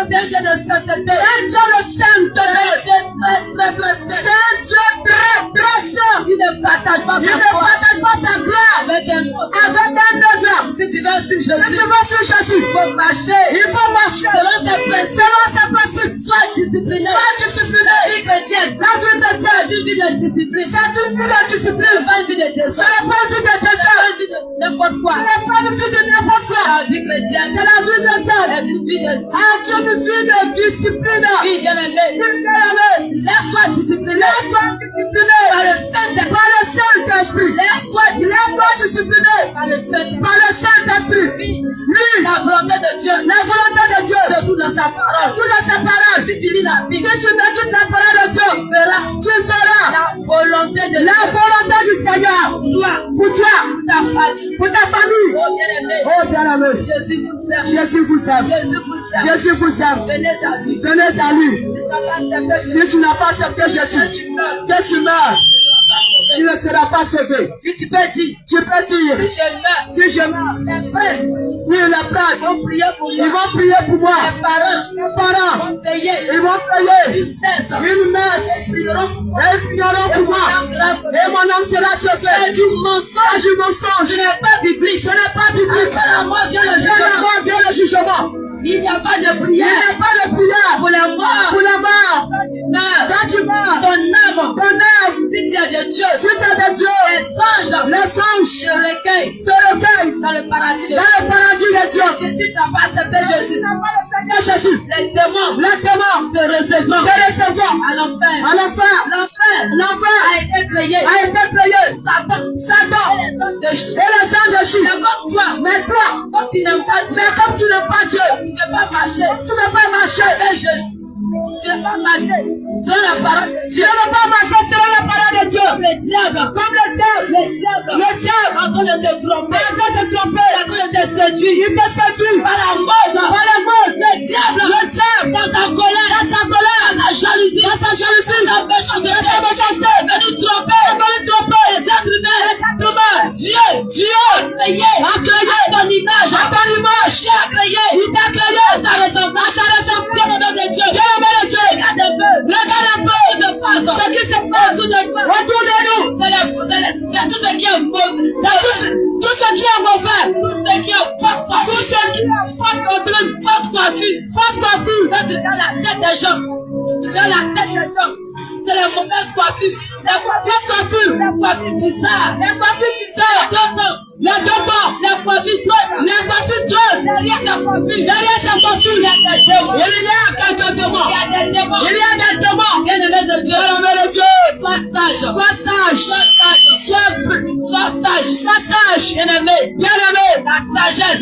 Speaker 2: C'est un Dieu de sainteté. C'est un Dieu très saint. Il ne partage pas
Speaker 1: pas sa gloire
Speaker 2: avec un autre.
Speaker 1: Si tu veux suivre Jésus,
Speaker 2: Il faut marcher. Selon ses principes. Sois discipliné. La vie chrétienne. C'est une vie de discipline. C'est pas une vie de désordre. C'est pas une vie de n'importe quoi. La vie chrétienne. C'est une vie de discipline. Oui, bien-aimé. Laisse-toi discipliner. Par le Saint-Esprit. Laisse-toi discipliner. Par le Saint-Esprit. Oui. La volonté de Dieu. Surtout dans sa parole. Si tu lis la Bible, tu verras la volonté de Dieu.
Speaker 1: Du Seigneur. Pour toi. Pour ta famille.
Speaker 2: Oh bien-aimé. Jésus vous aime.
Speaker 1: Jésus vous aime. Venez à lui. Si tu n'as pas accepté Jésus, que tu meurs, tu ne seras pas sauvé.
Speaker 2: Tu peux dire,
Speaker 1: si je meurs,
Speaker 2: les prêtres,
Speaker 1: oui, les prêtres
Speaker 2: vont prier pour moi.
Speaker 1: Ils vont prier pour moi.
Speaker 2: Les parents
Speaker 1: Ils vont payer une messe. Et ils prieront pour moi. Et mon âme sera sauvée.
Speaker 2: C'est du mensonge. Ce n'est pas biblique. Après la mort vient le jugement. Il n'y a pas de prière. Pour la mort. Quand tu meurs, ton âme, si tu as de Dieu, les anges te recueillent dans le paradis des cieux. Si tu n'as pas accepté Jésus, les démons te recevront à l'enfer. L'enfer a été créé. Satan et les anges de Chine. Comme toi, comme tu n'aimes pas Dieu, tu ne peux pas marcher avec Jésus. Tu ne peux pas marcher selon la parole de Dieu. Comme le diable. Le diable en train de te tromper. En train de te séduire. Il te séduit par la mode. Le diable dans sa colère. Dans sa jalousie. Dans sa méchanceté. De nous tromper. Les êtres humains. Dieu a créé ton image. Dieu a créé. Il t'a créé sa ressemblance. Bien aimé de Dieu. Regarde un peu. Ce qui se passe autour de nous. C'est tout ce qui est mauvais. Tout ce qui est mauvais. Tout ce qui est fausse coiffure. Quand tu regardes la tête des gens. C'est les mauvaises coiffures. Les coiffures bizarres. Les coiffures drôles. Derrière ces coiffures, il y a des démons. Bien-aimé de Dieu. Sois sage. Bien-aimé. La sagesse.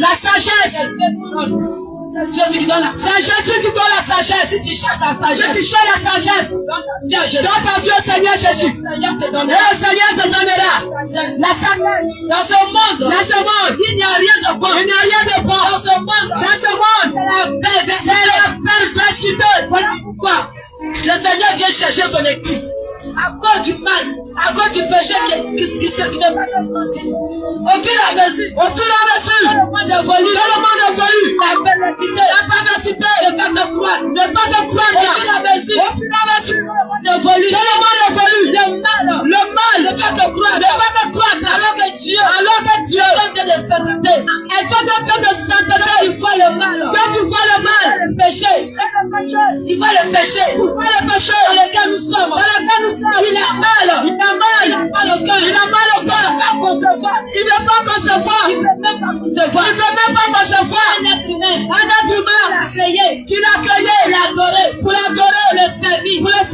Speaker 2: Jésus qui donne la sagesse. Si tu cherches la sagesse, dans ta vie au Seigneur Jésus, le Seigneur te donnera la sagesse. Dans ce monde, il n'y a rien de bon. Dans ce monde, c'est la perversité. Voilà pourquoi le Seigneur vient chercher son église. À cause du mal, à cause du péché qui se ne va pas mentir. Au fur et à mesure, le monde évolue, la perversité, le fait de croire, au fur et à mesure, le monde évolue, le mal, le fait de croire, alors que Dieu est en train de s'entendre. Il voit le mal, le péché, dans lequel nous sommes. Il a mal au cœur. Il veut pas concevoir. Il veut même pas concevoir un être humain qu'il a créé pour l'adorer, le servir, plus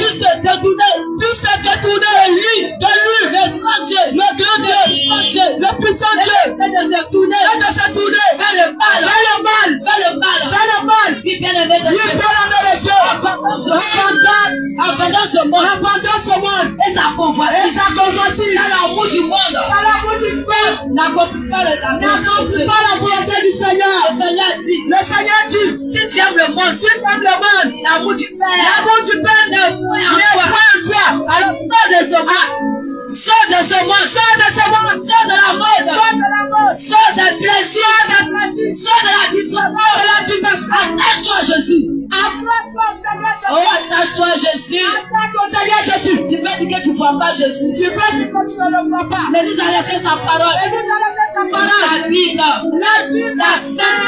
Speaker 2: se détourner de lui, le grand Dieu, le puissant Dieu, et de se tourner vers le mal. Puis bien aimé de Dieu, abandonne ce monde et sa convoitise dans l'amour du monde. N'accomplis pas la volonté du Seigneur. Le Seigneur dit, si tu aimes le monde, l'amour du Père n'est point en toi. Alors sors de ce monde, sors de la mode, sors des plaisirs, Sois de la distance. Attache-toi à Jésus. Oh, attache-toi à Jésus. Tu peux dire que tu ne vois pas Jésus. Tu peux dire que tu ne le vois pas. L'Église a laissé sa parole. La Bible. La Sainte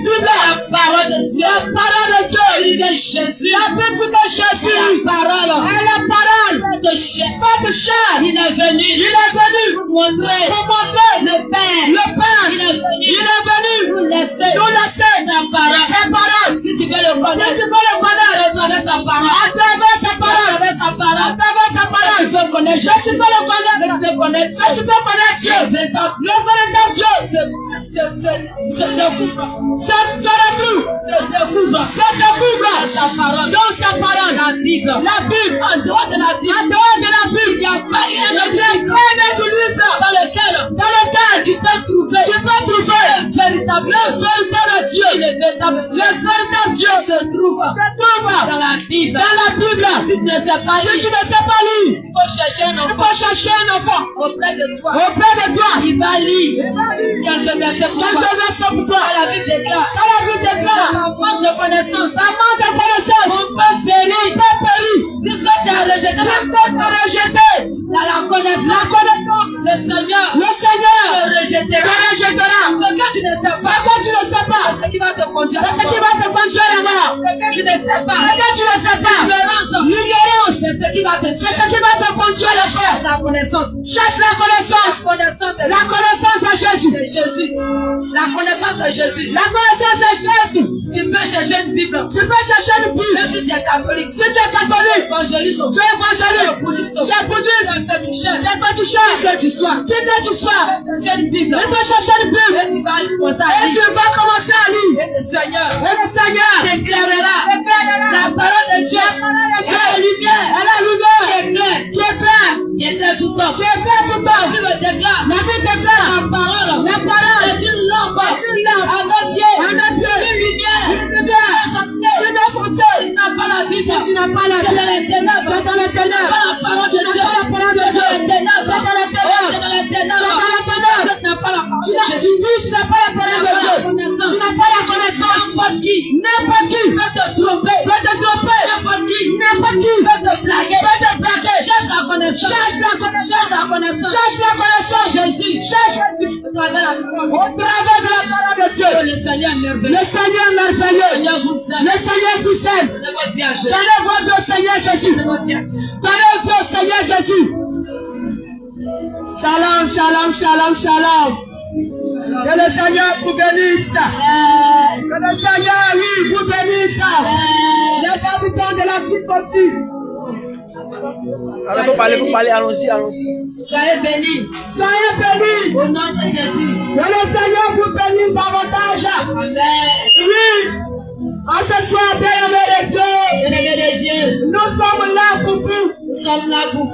Speaker 2: Bible. La parole de Dieu. La parole de Dieu. Il dit que Jésus. La Bible de Jésus. La parole. Et la parole de Jésus. Il est venu. Pour montrer. Le Père. Il est venu. Nous laisser. Sa parole. Si tu veux le connaître. Tu connais sa parole. Tu peux connaître Jésus. Tu peux connaître Dieu. Le véritable Dieu. Se découvre dans sa parole. La Bible. En dehors de la Bible. Il n'y a pas un autre livre dans lequel tu peux trouver le véritable Dieu. Le véritable Dieu se trouve dans la Bible. Si tu ne sais pas lire, il faut chercher un enfant auprès de toi. Il va lire quelques versets pour toi. La Bible déclare. Par manque de connaissance. On peut périr. Puisque tu as rejeté la connaissance. Le Seigneur te rejettera. Ce que tu ne sais pas. C'est ce qui va te conduire à mort. Ce que tu ne sais pas. L'ignorance. C'est ce qui va te conduire à la cherche. La connaissance. Cherche la connaissance. La connaissance à Jésus. La connaissance à Jésus. Tu peux chercher une Bible. Même si tu es catholique. Évangéliste. Tu es bouddhiste. Tu cherches. Que tu sois. Chercher une Bible. Et tu vas commencer à lire. Et le Seigneur t'éclairera. La parole de Dieu. C'est la lumière. Qui éclaire tout le temps. La Bible déclare. La parole est une lampe. À notre pied. Une lumière. Tu n'as pas la Bible. Tu n'as pas la Bible. Tu es dans les ténèbres. La parole de Dieu. Tu es dans les ténèbres. Tu n'as pas la parole de Dieu. Tu n'as pas la parole de Dieu. Tu n'as pas la connaissance. N'importe qui peut te tromper. N'importe qui peut te blaguer. Cherche la connaissance. Jésus. Au travers de la parole de Dieu. Le Seigneur merveilleux. Le Seigneur vous aime. Donnez votre vie au Seigneur Jésus. Shalom. Que le Seigneur vous bénisse. Que le Seigneur, vous bénisse. Les habitants de la circoncis.
Speaker 3: Alors, faut parler, allons-y.
Speaker 2: Soyez bénis. Au nom de Jésus.
Speaker 1: Que le Seigneur vous bénisse davantage.
Speaker 2: Amen.
Speaker 1: Oui. En ce soir, bien-aimés
Speaker 2: de Dieu,
Speaker 1: nous sommes là pour vous.
Speaker 2: Nous sommes là pour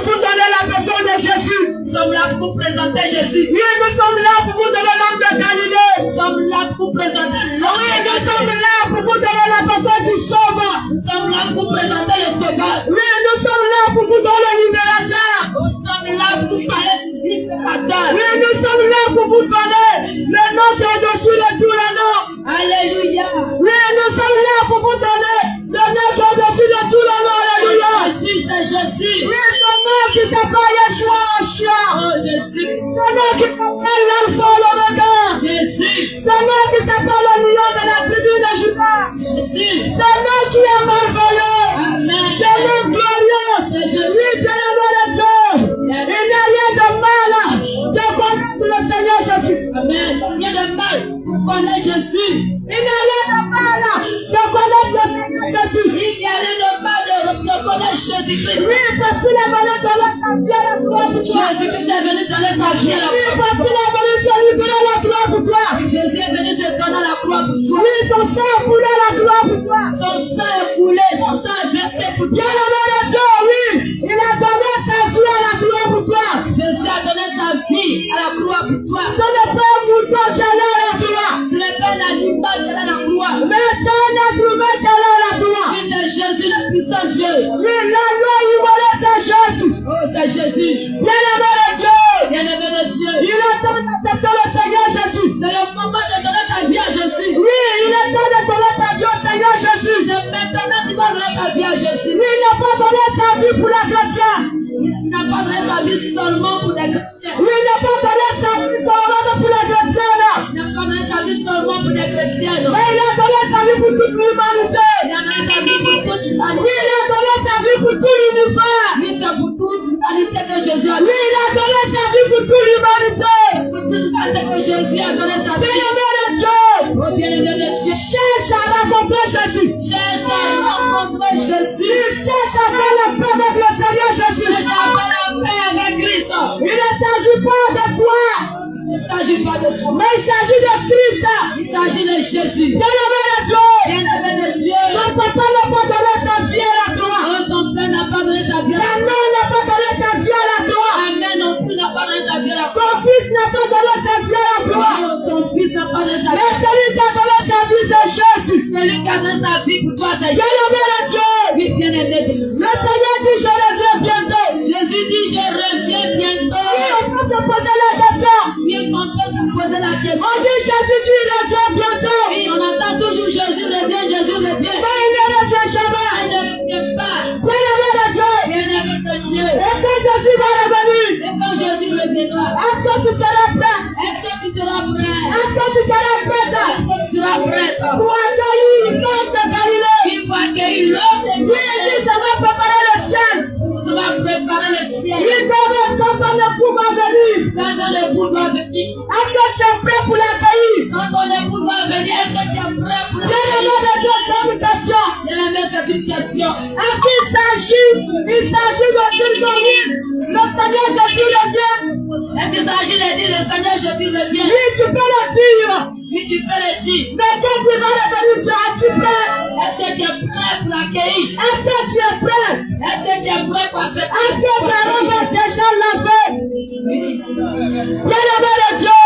Speaker 1: vous donner la personne de Jésus.
Speaker 2: Nous sommes là pour vous présenter Jésus.
Speaker 1: Oui, nous sommes là pour vous donner l'homme de Galilée.
Speaker 2: Nous sommes là pour présenter l'homme.
Speaker 1: Oui, nous sommes là pour vous donner la personne qui sauve.
Speaker 2: Nous sommes là pour présenter le sauveur.
Speaker 1: Oui, nous sommes là pour vous donner le libérateur.
Speaker 2: Nous sommes là pour parler du libérateur.
Speaker 1: Oui, nous sommes là pour vous donner le nom qui est au-dessus de tous les noms.
Speaker 2: Alléluia.
Speaker 1: Oui, nous sommes là pour vous donner le nom qui est au-dessus de tous les noms. Alléluia.
Speaker 2: C'est Jésus.
Speaker 1: Oui, son nom qui s'appelle Yeshua.
Speaker 2: Oh Jésus.
Speaker 1: Son nom qui s'appelle l'Alpha et l'Oméga.
Speaker 2: Jésus.
Speaker 1: Son nom qui s'appelle le lion de la tribu de Judas.
Speaker 2: Jésus.
Speaker 1: Son nom qui est merveilleux.
Speaker 2: Amen.
Speaker 1: Son nom glorieux.
Speaker 2: C'est Jésus.
Speaker 1: Oui, bien-aimé de Dieu. Il n'y a rien de mal de connaître le Seigneur Jésus.
Speaker 2: Amen. Il n'y a rien de mal de connaître Jésus.
Speaker 1: Il n'y a rien de mal de connaître le Seigneur Jésus.
Speaker 2: Il n'y a rien de mal de connaître Jésus-Christ.
Speaker 1: Oui, parce qu'il est venu donner sa vie à la croix pour toi.
Speaker 2: Jésus-Christ est venu donner sa vie à la
Speaker 1: Oui,
Speaker 2: croix.
Speaker 1: parce qu'il est venu se libérer la croix pour toi.
Speaker 2: Jésus est venu se donner la croix pour toi.
Speaker 1: Oui, son sang a coulé la croix pour toi.
Speaker 2: Son sang est coulé, son sang est versé pour toi.
Speaker 1: Bien-aimé de Dieu, oui, il a donné sa vie à la croix pour toi.
Speaker 2: Jésus a donné sa vie à la croix pour toi.
Speaker 1: Ce n'est pas un mouton qui est là à la croix.
Speaker 2: Ce n'est pas un animal qui est à la croix.
Speaker 1: Mais c'est un être humain qui est là à la croix.
Speaker 2: Oui, c'est Jésus le puissant Dieu.
Speaker 1: Oui, la loi immolée, c'est Jésus.
Speaker 2: Oh, c'est Jésus.
Speaker 1: Bien-aimé de Dieu.
Speaker 2: Bien-aimé de Dieu.
Speaker 1: Il a tant accepté le Seigneur Jésus.
Speaker 2: C'est le donné sa vie seulement pour les chrétiens.
Speaker 1: Oui, il n'a pas donné sa vie seulement pour les chrétiens.
Speaker 2: Il n'a pas donné sa vie seulement pour les chrétiens.
Speaker 1: Mais il a donné sa vie pour toute l'humanité.
Speaker 2: Il a donné sa vie pour toute l'humanité.
Speaker 1: Oui, il a donné sa vie pour tout l'univers.
Speaker 2: Oui, c'est pour toute l'humanité que Jésus a
Speaker 1: Oui, il a donné sa vie pour toute l'humanité.
Speaker 2: Pour toute l'humanité que Jésus a donné sa vie.
Speaker 1: Bien-aimé de Dieu.
Speaker 2: Oh, bien-aimé de Dieu.
Speaker 1: Cherche à rencontrer Jésus.
Speaker 2: Cherche à rencontrer Jésus.
Speaker 1: Cherche à faire la paix avec le Seigneur Jésus.
Speaker 2: Cherche à faire la paix avec Christ.
Speaker 1: Il ne s'agit pas de toi.
Speaker 2: Il ne s'agit pas de toi.
Speaker 1: Mais il s'agit de Christ.
Speaker 2: Il s'agit de Jésus.
Speaker 1: Bien-aimé de Dieu.
Speaker 2: Bien-aimé de Dieu.
Speaker 1: Ton papa n'a pas donné sa vie à la croix.
Speaker 2: Oh, ton père n'a pas donné sa vie à la
Speaker 1: Ta
Speaker 2: croix.
Speaker 1: mère n'a pas donné sa vie à la croix.
Speaker 2: Ta mère non plus n'a pas donné sa vie à la croix.
Speaker 1: Ton fils n'a pas donné sa vie à la croix.
Speaker 2: Oh, ton fils n'a pas donné sa
Speaker 1: Mais
Speaker 2: vie.
Speaker 1: celui qui a donné sa vie, c'est Jésus.
Speaker 2: Celui qui a donné sa vie pour toi, c'est
Speaker 1: Bien-aimé de Dieu.
Speaker 2: Oui, bien-aimé de Dieu.
Speaker 1: Le Seigneur dit, je reviens bientôt.
Speaker 2: Jésus dit, je reviens bientôt.
Speaker 1: Oui, on peut se poser la question.
Speaker 2: Oui, on peut se poser la question.
Speaker 1: On dit, Jésus dit, il revient bientôt.
Speaker 2: Oui, on entend toujours Jésus revient, Jésus revient.
Speaker 1: Mais il ne revient jamais.
Speaker 2: Il ne revient pas.
Speaker 1: Bien-aimé de Dieu.
Speaker 2: Bien-aimé de Dieu.
Speaker 1: Et quand Jésus va revenir,
Speaker 2: Et quand Jésus reviendra,
Speaker 1: est-ce que tu seras prêt?
Speaker 2: est-ce que tu seras prêt?
Speaker 1: Est-ce que tu seras prête
Speaker 2: Est-ce que tu seras prêt
Speaker 1: pour accueillir l'homme de Galilée?
Speaker 2: Il faut accueillir l'homme de
Speaker 1: Oui, il dit, ça va préparer le ciel.
Speaker 2: Ça va préparer le ciel.
Speaker 1: Il permet quand ton époux va venir.
Speaker 2: Quand ton époux va venir,
Speaker 1: Est-ce que tu es prêt pour l'accueillir?
Speaker 2: quand ton époux va venir, est-ce que tu es prêt pour
Speaker 1: Bien-aimé
Speaker 2: l'accueillir?
Speaker 1: de Dieu, c'est une question.
Speaker 2: Bien-aimé, c'est une question.
Speaker 1: Est-ce qu'il s'agit de dire que oui, le Seigneur Jésus revient?
Speaker 2: Est-ce qu'il s'agit de dire le Seigneur Jésus revient?
Speaker 1: Oui, tu peux le dire.
Speaker 2: Oui, tu peux le dire.
Speaker 1: Mais quand tu vas revenir, tu es prêt?
Speaker 2: Est-ce que tu es prêt pour l'accueillir?
Speaker 1: Est-ce que tu es prêt?
Speaker 2: Est-ce que tu es prêt pour accepter?
Speaker 1: Est-ce que ta robe est déjà lavée?
Speaker 2: Oui.
Speaker 1: Bien-aimé de Dieu,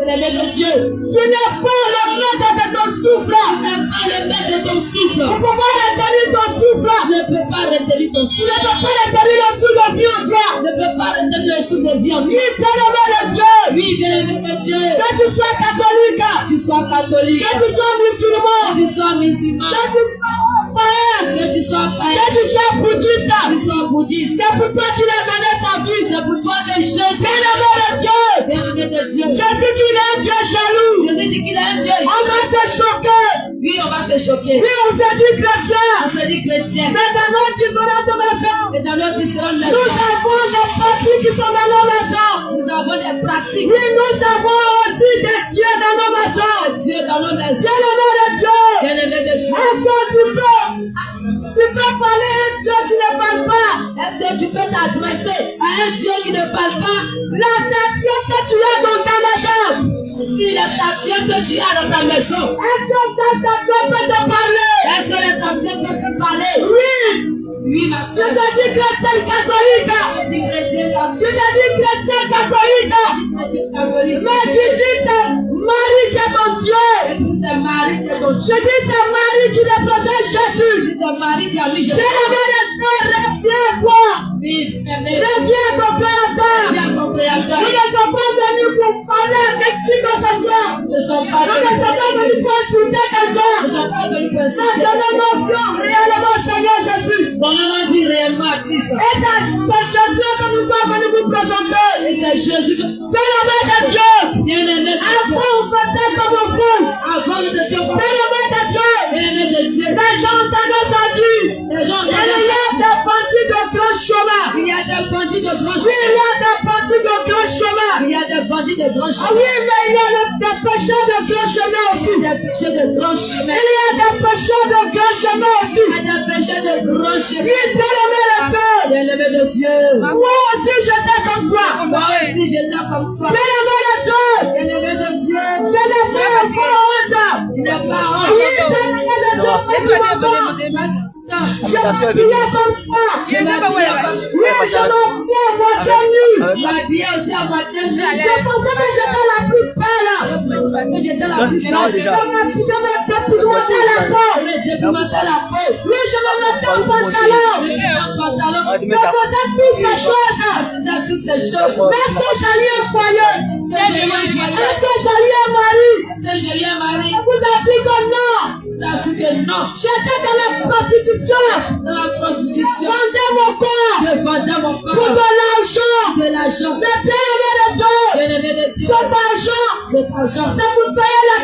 Speaker 2: Bien-aimé de Dieu.
Speaker 1: tu n'es pas le maître de ton souffle.
Speaker 2: Tu n'es pas le maître de ton souffle.
Speaker 1: Pour pouvoir retenir ton souffle,
Speaker 2: Tu ne peux pas retenir ton
Speaker 1: tu ne
Speaker 2: souffle.
Speaker 1: peux pas retenir le souffle de vie en toi.
Speaker 2: Tu ne peux pas retenir le souffle de vie en
Speaker 1: Oui,
Speaker 2: toi.
Speaker 1: bien-aimé de Dieu,
Speaker 2: Oui, bien-aimé de Dieu.
Speaker 1: que tu sois catholique,
Speaker 2: Que tu sois catholique.
Speaker 1: que tu sois musulman,
Speaker 2: Que tu sois musulman.
Speaker 1: que tu sois païen,
Speaker 2: Que tu sois
Speaker 1: que
Speaker 2: païen.
Speaker 1: tu sois bouddhiste,
Speaker 2: Que tu sois bouddhiste.
Speaker 1: c'est pour toi qu'il a donné sa vie.
Speaker 2: C'est pour toi que Jésus.
Speaker 1: Bien-aimé de Dieu,
Speaker 2: Bien-aimé de Dieu.
Speaker 1: Jésus dit il est un Dieu jaloux.
Speaker 2: Jésus dit qu'il est un Dieu.
Speaker 1: On va se choquer.
Speaker 2: Oui, on va se choquer.
Speaker 1: Oui, on se dit chrétien.
Speaker 2: On se dit chrétien.
Speaker 1: Mais dans nos différentes maisons,
Speaker 2: Et dans notre différentes
Speaker 1: nous
Speaker 2: maisons,
Speaker 1: avons des pratiques qui sont dans nos maisons.
Speaker 2: nous avons des pratiques
Speaker 1: Oui, nous avons aussi des dieux dans nos maisons.
Speaker 2: de Dieu dans nos maisons.
Speaker 1: Bien-aimé de Dieu,
Speaker 2: Bien-aimé de Dieu.
Speaker 1: est-ce que tu peux parler à un Dieu qui ne parle pas?
Speaker 2: Est-ce que tu peux t'adresser à un Dieu qui ne parle pas?
Speaker 1: La statue que tu as dans ta maison,
Speaker 2: Si la statue que tu as dans ta maison,
Speaker 1: est-ce que cette statue peut te parler?
Speaker 2: est-ce que la statue peut te parler?
Speaker 1: Oui,
Speaker 2: Oui, ma
Speaker 1: tu
Speaker 2: fille.
Speaker 1: te dis chrétien catholique.
Speaker 2: Tu dis chrétien
Speaker 1: Tu te dis chrétien catholique.
Speaker 2: catholique.
Speaker 1: Mais tu dis c'est Marie qui est ton Dieu.
Speaker 2: C'est Marie qui est ton
Speaker 1: Je
Speaker 2: Dieu.
Speaker 1: dis c'est Marie qui représente Jésus.
Speaker 2: C'est Marie qui a mis Jésus.
Speaker 1: Bien-aimé de Dieu, reviens-toi.
Speaker 2: Oui, aimé.
Speaker 1: Reviens ton créateur.
Speaker 2: Viens ton créateur.
Speaker 1: Nous ne sommes pas venus pour parler avec qui que ce soit.
Speaker 2: Nous ne sommes pas
Speaker 1: Nous ne sommes pas venus pour insulter quelqu'un.
Speaker 2: Nous ne sommes pas venus pour
Speaker 1: Mais
Speaker 2: insulter.
Speaker 1: donnons nos réellement au Seigneur Jésus.
Speaker 2: Donnons vie réellement à Christ.
Speaker 1: Et c'est Jésus que nous sommes venus vous présenter.
Speaker 2: Et c'est Jésus que
Speaker 1: Bien-aimé de Dieu.
Speaker 2: bien-aimé de Dieu.
Speaker 1: Avant, on faisait comme on veut.
Speaker 2: Avant nous étions pas
Speaker 1: Bien-aimé de Dieu.
Speaker 2: bien-aimé de Dieu.
Speaker 1: Les gens ont tendance à dire,
Speaker 2: Les gens
Speaker 1: il y a des bandits de grand chemin.
Speaker 2: il y a des bandits de grand
Speaker 1: Oui, il y
Speaker 2: chemin.
Speaker 1: a des bandits de grand chemin.
Speaker 2: Il y a des bandits de grand
Speaker 1: Ah
Speaker 2: chemin.
Speaker 1: oui, mais il y a des pécheurs de grand chemin aussi.
Speaker 2: Des péchés de grand chemin.
Speaker 1: Il y a des pécheurs de grand chemin aussi.
Speaker 2: Il y a des péchés de grand chemin.
Speaker 1: Oui, bien-aimé de Dieu.
Speaker 2: Bien-aimé de Dieu.
Speaker 1: Moi aussi, j'étais comme toi.
Speaker 2: Moi aussi, j'étais comme toi.
Speaker 1: Bien-aimé de Dieu.
Speaker 2: Bien-aimé de Dieu.
Speaker 1: Je n'ai pas honte.
Speaker 2: Il n'est pas
Speaker 1: Oui,
Speaker 2: honte.
Speaker 1: bien-aimé de Dieu. Je m'habillais comme toi.
Speaker 2: Je m'habillais comme
Speaker 1: Oui, je m'habillais à moitié nue.
Speaker 2: Je m'habillais aussi à moitié nue.
Speaker 1: Je pensais que j'étais la plus belle.
Speaker 2: Je pensais que j'étais la plus
Speaker 1: Je
Speaker 2: belle.
Speaker 1: me dépouillentais la peau.
Speaker 2: Je me dépimentais la peau.
Speaker 1: Oui, je me mettais en pantalon.
Speaker 2: Je mettais un pantalon.
Speaker 1: Je faisais toutes ces choses.
Speaker 2: Je faisais toutes ces choses.
Speaker 1: Est-ce que j'ai eu un foyer? Est-ce que j'ai eu un mari? Vous assure que non. J'étais dans la prostitution. Vendais mon corps. Pour de l'argent. Mais bien aimé de Dieu. Cet argent. C'est pour payer les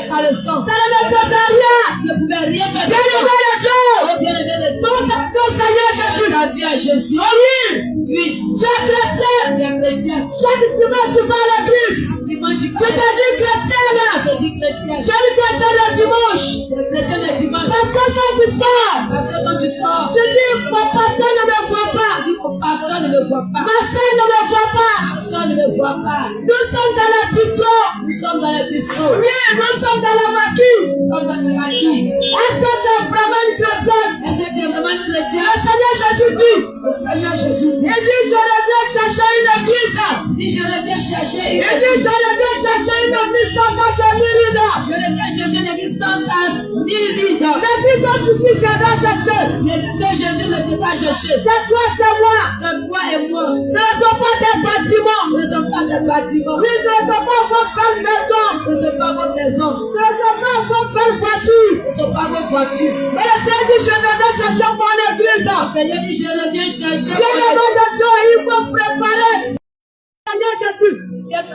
Speaker 1: caleçons. Ça ne me faisait rien. Bien aimé de Dieu. Tout à ton Seigneur Jésus. Oui. Tu es chrétien. Chaque dimanche tu vas à l'église. Tu te dis chrétienne. Tu es chrétien le dimanche. Parce que quand tu sors, tu dis mon pasteur ne me voit pas. Ma soeur ne me voit pas. Nous sommes dans la bistrot. Oui, nous sommes dans la maquille. Est-ce que tu es vraiment une chrétienne? Le Seigneur Jésus dit, il dit, je reviens chercher une église. Il dit, je reviens chercher une église sans tâche ni ride. L'église dont tu dis qu'elle va chercher. Jésus ne peut pas chercher. C'est toi, c'est moi. Ce ne sont pas des bâtiments. Oui, ce ne sont pas vos belles maisons. Ce ne sont pas vos belles voitures. Mais le Seigneur dit, je reviens chercher mon église. Il faut préparer. Seigneur Jésus. Il est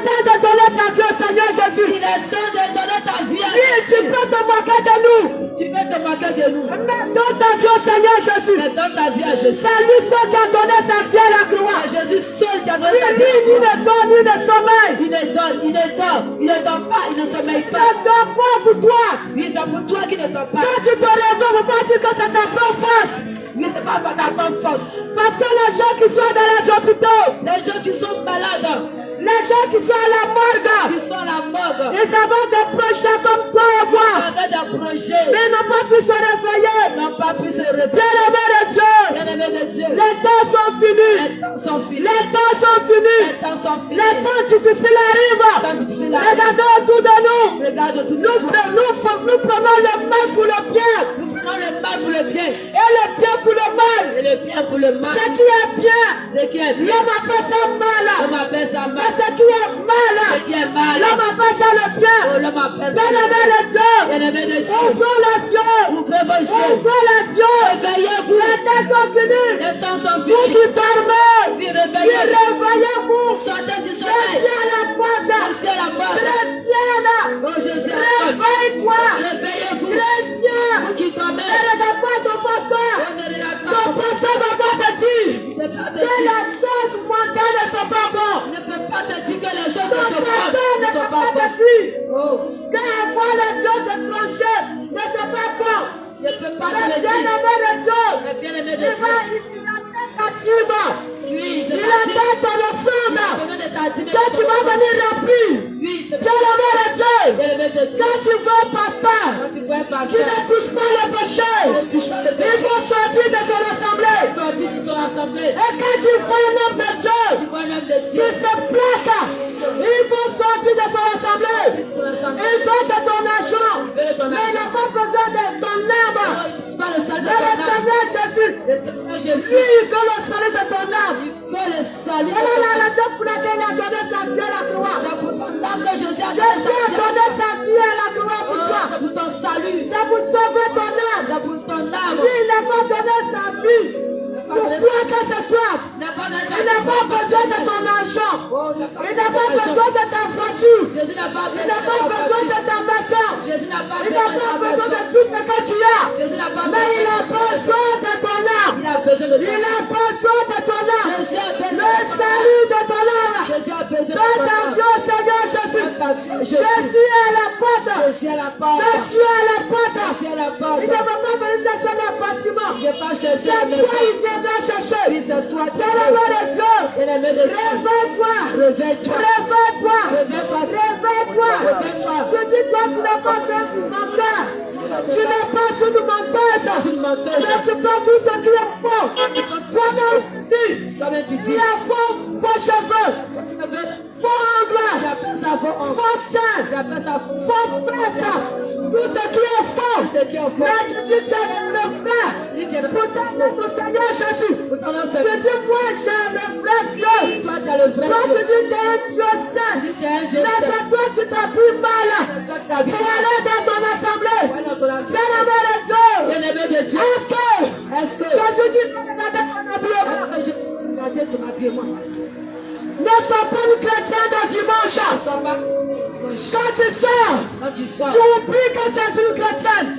Speaker 1: temps de donner ta vie au Seigneur Jésus. Il est temps de donner ta vie à Jésus. Tu peux te moquer de nous. Mais donne ta vie au Seigneur Jésus. C'est lui seul qui a donné sa vie à la croix. C'est Jésus seul qui a donné sa vie. Il ne donne, il ne sommeille. Il ne dort pas, il ne sommeille pas. Il ne dort pas pour toi. Oui, c'est pour toi qui ne dort pas. Quand tu te réveilles, on ne peut pas dire que c'est ta bonne force. Oui, c'est pas ta bonne force. Parce que les gens qui sont dans les hôpitaux, les gens qui sont malades, les gens qui sont à la morgue, ils avaient des projets comme toi et moi. Mais ils n'ont pas pu se réveiller. Bien-aimé de Dieu, les temps sont finis. Les temps difficiles arrivent. Regardez autour de nous. Nous prenons le mal pour le bien. Et le bien pour le mal. Ce qui est bien, l'homme appelle ça mal. Mais ce qui est mal, l'homme appelle ça le bien. Bien-aimé de Dieu, ouvrons les yeux. Réveillez-vous. Les temps sont finis. Vous qui dormez, réveillez-vous. Sortez du sommeil. Jésus à la porte. Réveille-toi. Chrétien. Vous qui dormez. Ne regarde pas ton pasteur. Ton pasteur ne va pas te dire que les choses mondaines ne sont pas bonnes. Ne peut pas te dire que les choses ne sont pas bonnes. Ne peut pas te dire que la foi de Dieu se trancher ne sont pas bonnes. Ne peut pas te le dire. Bien-aimé de Dieu. Il attend ton offrande. Quand tu vas venir remplir. Bien-aimé de Dieu. Quand tu veux pasteur, tu ne touches pas le péché. Il faut sortir de son assemblée. Et quand tu vois un homme de Dieu qui se plaque, il faut sortir de son assemblée. Il veut de ton argent. Mais il n'a pas besoin de ton âme. Mais le Seigneur Jésus, lui, il veut le salut de ton âme. Quelle est la raison pour laquelle il a donné sa vie à la croix? Jésus a donné sa vie à la croix pour toi. C'est pour ton salut. C'est pour sauver ton âme. Lui, il n'a pas donné sa vie pour quoi que ce soit. Il n'a pas besoin de ton argent. Il n'a pas besoin de ta voiture. Il n'a pas besoin de ta maison. Il n'a pas besoin de tout ce que tu as. Mais il a besoin de ton âme. Il a besoin de ton âme. Le salut de ton âme. Donne ta vie au Seigneur Jésus. Je suis à la porte. Il ne va pas venir chercher le bâtiment. C'est toi, il viendra chercher. Bien-aimé de Dieu. Réveille-toi. Je dis toi, tu n'as pas fait du menteur. Tu n'es pas sur du menteuse. Mais tu peux tout ce qui est faux. Comme tu dis, il y a faux cheveux, faux ongles, faux seins, faux fesses. Tout ce qui est faux. Mais tu dis que c'est le frère. Pour ton Seigneur Jésus. Tu dis moi ne sois pas une chrétienne de dimanche. Quand tu sors, tu oublies que tu es une chrétienne.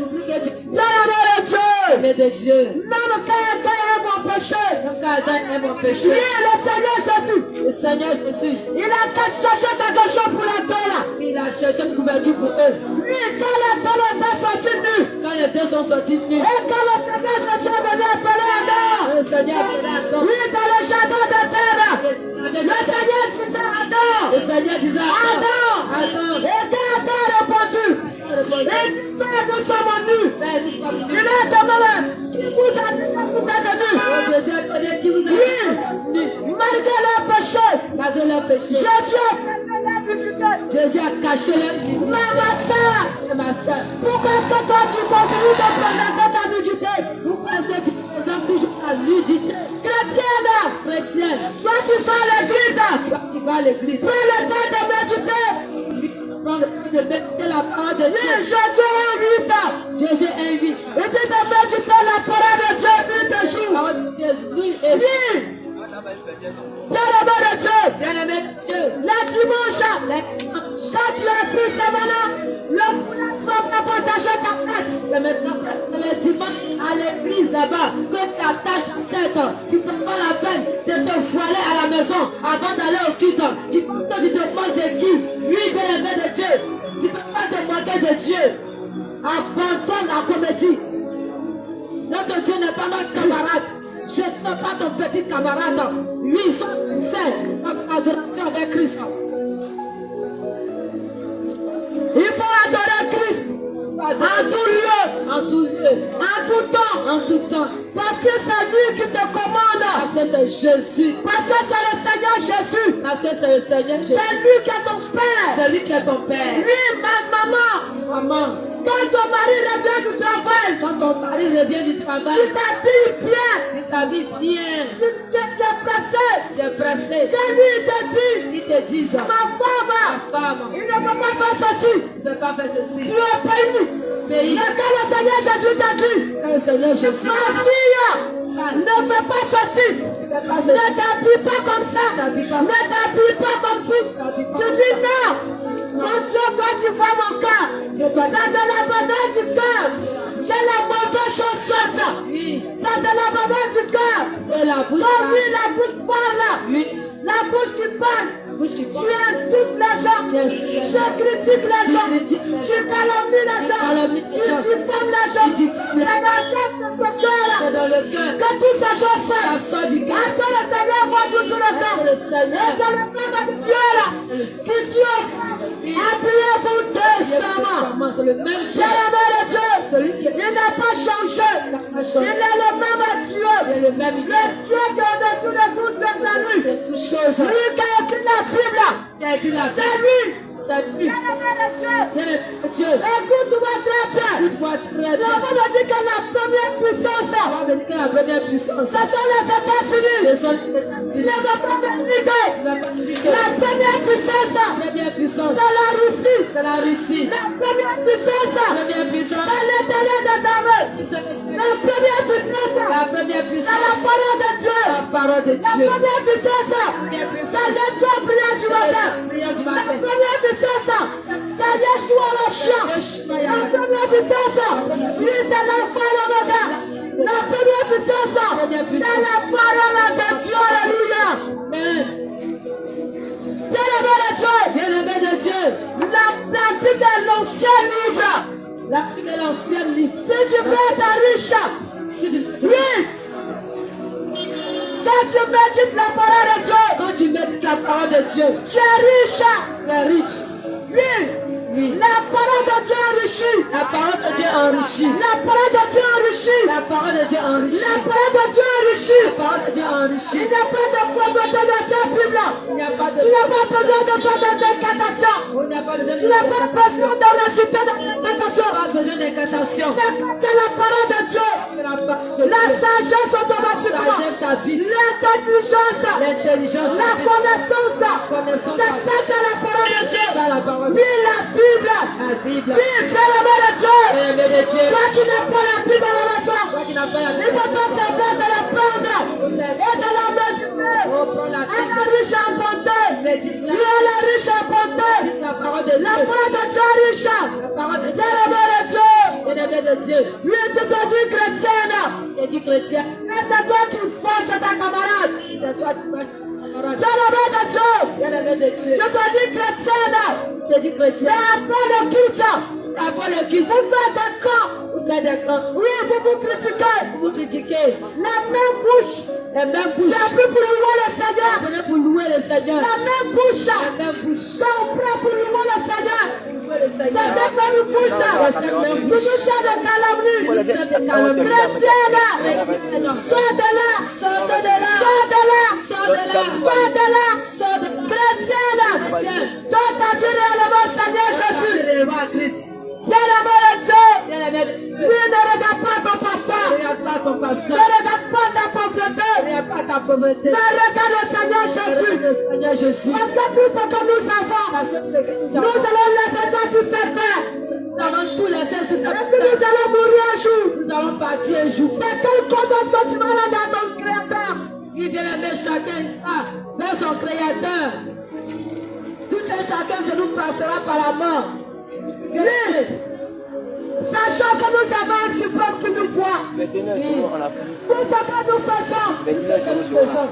Speaker 1: Dans l'amour de Dieu. Même quand Adam est mon péché. Oui, le Seigneur Jésus. Il a cherché quelque chose pour les deux là.
Speaker 2: Il a cherché une couverture pour eux.
Speaker 1: Oui, quand les deux étaient sortis nus.
Speaker 2: Quand les deux sont sortis nus.
Speaker 1: Et quand le Seigneur Jésus est venu appeler Adam.
Speaker 2: Le Seigneur appelait Adam.
Speaker 1: Oui, dans le jardin de terre. Le Seigneur disait Adam.
Speaker 2: Le Seigneur disait
Speaker 1: Adam.
Speaker 2: Adam.
Speaker 1: Et quand Adam a répondu. Et Père, nous sommes nus.
Speaker 2: Père, nous sommes nus.
Speaker 1: Il est demandé. Qui vous a dit que vous êtes nus?
Speaker 2: Jésus a donné qui vous a
Speaker 1: Oui, malgré leur péché.
Speaker 2: Malgré leur péché.
Speaker 1: Jésus a caché leur nudité.
Speaker 2: Jésus a caché leur nudité.
Speaker 1: Ma soeur.
Speaker 2: Ma soeur.
Speaker 1: Pourquoi est-ce que toi tu continues de présenter ta nudité?
Speaker 2: Pourquoi est-ce que tu présentes toujours ta nudité?
Speaker 1: Chrétienne.
Speaker 2: Chrétienne.
Speaker 1: Toi qui vas à l'église.
Speaker 2: Toi qui vas à l'église.
Speaker 1: Prends le temps de méditer.
Speaker 2: Prends le temps de méditer la parole de Dieu.
Speaker 1: Oui, Jésus invite.
Speaker 2: Jésus invite.
Speaker 1: Et tu te méditer la parole de Dieu 8 jours.
Speaker 2: La parole de Dieu, lui et lui.
Speaker 1: Oui. Dans la main de Dieu.
Speaker 2: Bien-aimé de Dieu.
Speaker 1: Le dimanche. Quand tu es assis, c'est maintenant. Le frère va partager ta tête.
Speaker 2: C'est maintenant le dimanche à l'église là-bas que tu attaches ta tête. Tu ne prends pas la peine de te voiler à la maison avant d'aller au culte. Tu te moques de qui? Lui, bien-aimé de Dieu. Tu ne peux pas te moquer de Dieu. Abandonne la comédie. Notre Dieu n'est pas notre camarade. Je ne suis pas ton petit camarade. Lui, c'est notre adoration avec Christ.
Speaker 1: Il faut adorer Christ. En tout lieu.
Speaker 2: En tout lieu.
Speaker 1: En tout temps.
Speaker 2: En tout temps.
Speaker 1: Parce que c'est lui qui te commande.
Speaker 2: Parce que c'est Jésus.
Speaker 1: Parce que c'est le Seigneur Jésus.
Speaker 2: Parce que c'est le Seigneur Jésus.
Speaker 1: C'est lui qui est ton père.
Speaker 2: C'est lui qui est ton père.
Speaker 1: Oui, ma maman.
Speaker 2: Maman.
Speaker 1: Quand ton mari revient du travail.
Speaker 2: Quand ton mari revient du travail.
Speaker 1: Tu t'habilles bien.
Speaker 2: Tu t'habilles bien.
Speaker 1: Tu es pressé.
Speaker 2: Tu es pressé.
Speaker 1: Que lui te dit.
Speaker 2: Ils te disent.
Speaker 1: Ma femme. Il ne peut pas faire ceci.
Speaker 2: Tu ne peux pas faire ceci.
Speaker 1: Tu es payé.
Speaker 2: Pays.
Speaker 1: Mais quand le Seigneur Jésus t'a dit.
Speaker 2: Quand le Seigneur Jésus.
Speaker 1: Ma fille. Ne fais pas ceci. Ne t'habille pas comme ça. Ne t'habille pas comme ça. Tu dis non. Mon Dieu, quand tu vois mon cœur, c'est de l'abandon du cœur. J'ai la mauvaise chose sur ça. C'est de l'abandon du cœur. Comme lui, la bouche parle. La bouche qui parle. Tu insultes les gens. Tu critiques les gens. Tu calomnies les gens. Tu diffames les gens. C'est dans le cœur que tout ça sort. Est-ce que le Seigneur voit toujours le cœur? Et c'est le cœur de Dieu là qui Dieu appuyez-vous décemment.
Speaker 2: C'est le même Dieu.
Speaker 1: C'est le même Dieu.
Speaker 2: Celui qui
Speaker 1: Il n'a pas changé. Il est le même Dieu. Le Dieu qui est au-dessus de toutes les années.
Speaker 2: toutes choses.
Speaker 1: Lui qui a écrit la Bible. C'est lui.
Speaker 2: C'est lui. Dieu.
Speaker 1: Écoute-moi très bien.
Speaker 2: Écoute-moi très bien.
Speaker 1: On va me dire que la première puissance,
Speaker 2: On va me dire que la première puissance,
Speaker 1: ce sont les États-Unis.
Speaker 2: ce sont
Speaker 1: Tu ne vas pas me dire que
Speaker 2: la
Speaker 1: première puissance,
Speaker 2: première puissance,
Speaker 1: c'est la Russie.
Speaker 2: c'est la Russie.
Speaker 1: La première puissance,
Speaker 2: La première puissance,
Speaker 1: c'est l'intérieur des armées.
Speaker 2: c'est
Speaker 1: La première puissance,
Speaker 2: la première
Speaker 1: c'est
Speaker 2: puissance,
Speaker 1: la parole de Dieu.
Speaker 2: la parole de
Speaker 1: La
Speaker 2: Dieu.
Speaker 1: première puissance, c'est les deux prières du matin.
Speaker 2: Prière du
Speaker 1: La
Speaker 2: matin.
Speaker 1: première puissance, c'est Yeshua le chien. La première puissance, lui c'est l'alpha et l'oméga. La première puissance, c'est la parole de Dieu. Alléluia.
Speaker 2: Amen.
Speaker 1: Bien-aimé de Dieu.
Speaker 2: Bien-aimé de Dieu.
Speaker 1: La Bible est l'ancien livre.
Speaker 2: La Bible est l'ancien livre.
Speaker 1: Si tu veux être riche,
Speaker 2: Si tu
Speaker 1: oui. Quand tu médites la parole de Dieu,
Speaker 2: Quand tu médites la parole de Dieu,
Speaker 1: tu es riche.
Speaker 2: tu es riche.
Speaker 1: Oui. La parole de Dieu enrichit.
Speaker 2: La parole de Dieu enrichit.
Speaker 1: La parole de Dieu enrichit.
Speaker 2: La parole de Dieu enrichit.
Speaker 1: La parole de Dieu enrichit.
Speaker 2: La parole de Dieu enrichit.
Speaker 1: Il n'y a pas de prophète dans cette Bible.
Speaker 2: Il n'y a pas de
Speaker 1: Tu n'as pas besoin de faire des incantations.
Speaker 2: Il n'y a pas de
Speaker 1: Tu n'as pas besoin de réciter des incantations.
Speaker 2: pas besoin d'incantation.
Speaker 1: C'est la parole de Dieu.
Speaker 2: C'est la parole de
Speaker 1: La
Speaker 2: Dieu.
Speaker 1: sagesse automatiquement.
Speaker 2: Sagesse t'habite.
Speaker 1: L'intelligence.
Speaker 2: L'intelligence
Speaker 1: La
Speaker 2: t'habite.
Speaker 1: connaissance.
Speaker 2: Connaissance
Speaker 1: C'est ça, c'est la parole de Dieu.
Speaker 2: C'est la parole de
Speaker 1: Oui, la Bible.
Speaker 2: la Bible.
Speaker 1: Oui, bien-aimé de Dieu.
Speaker 2: Bien-aimé de Dieu.
Speaker 1: Toi qui n'as pas la Bible à la maison,
Speaker 2: Toi qui n'as pas la
Speaker 1: il
Speaker 2: Bible.
Speaker 1: faut te servir de la prendre et de la méditer.
Speaker 2: Oh, prends la
Speaker 1: Elle
Speaker 2: Bible.
Speaker 1: est riche en bonté. bouche.
Speaker 2: La parole de Dieu.
Speaker 1: Bien-aimé de Dieu. Lui, tu te dis chrétienne.
Speaker 2: Et dis chrétien.
Speaker 1: Mais c'est toi qui fâches ta camarade.
Speaker 2: C'est toi qui fâches ta camarade.
Speaker 1: Bien-aimé de Dieu.
Speaker 2: Bien-aimé de Dieu.
Speaker 1: Je te dis chrétienne.
Speaker 2: Je dis chrétien.
Speaker 1: C'est après le culte.
Speaker 2: Après le culte.
Speaker 1: Vous faites des camps.
Speaker 2: Vous faites des camps.
Speaker 1: Oui, vous critiquez.
Speaker 2: Vous critiquez.
Speaker 1: La même bouche.
Speaker 2: La même bouche.
Speaker 1: C'est plus pour louer le Seigneur.
Speaker 2: Venez pour louer le Seigneur.
Speaker 1: La même bouche.
Speaker 2: La même bouche.
Speaker 1: Quand on prend pour louer le Seigneur.
Speaker 2: Louer le
Speaker 1: C'est
Speaker 2: Seigneur.
Speaker 1: cette même bouche.
Speaker 2: C'est cette même
Speaker 1: Vous
Speaker 2: bouche.
Speaker 1: nous faites de calomnie.
Speaker 2: Vous faites des calomnies.
Speaker 1: Chrétienne. Sors de là.
Speaker 2: Sors de là.
Speaker 1: Sors de là.
Speaker 2: Sors de là.
Speaker 1: Sors de là.
Speaker 2: Sors de là.
Speaker 1: Chrétienne. Toi, t'as dit réellement Seigneur Jésus.
Speaker 2: Réellement à Christ.
Speaker 1: Bien-aimé de Dieu.
Speaker 2: Bien-aimé de Dieu.
Speaker 1: Oui, ne regarde pas ton pasteur.
Speaker 2: Regarde pas ton
Speaker 1: Ne
Speaker 2: pasteur.
Speaker 1: regarde pas ta pauvreté.
Speaker 2: Regarde pas ta pauvreté.
Speaker 1: Mais regarde le Seigneur Jésus.
Speaker 2: Le Seigneur Jésus.
Speaker 1: Parce que tout ce que nous avons,
Speaker 2: Parce que c'est que nous
Speaker 1: nous
Speaker 2: avons.
Speaker 1: allons laisser ça sur cette terre.
Speaker 2: Nous allons tout laisser sur cette
Speaker 1: Et puis nous
Speaker 2: terre.
Speaker 1: allons mourir un jour.
Speaker 2: Nous allons partir un jour.
Speaker 1: C'est quel compte est-ce que tu vas rendre à ton Créateur?
Speaker 2: Il vient aimer chacun vers son Créateur. Tout un chacun de nous passera par la mort.
Speaker 1: Oui. Sachant que nous avons un suprême qui nous voit. Tout ce que nous faisons, tout ce que nous disons,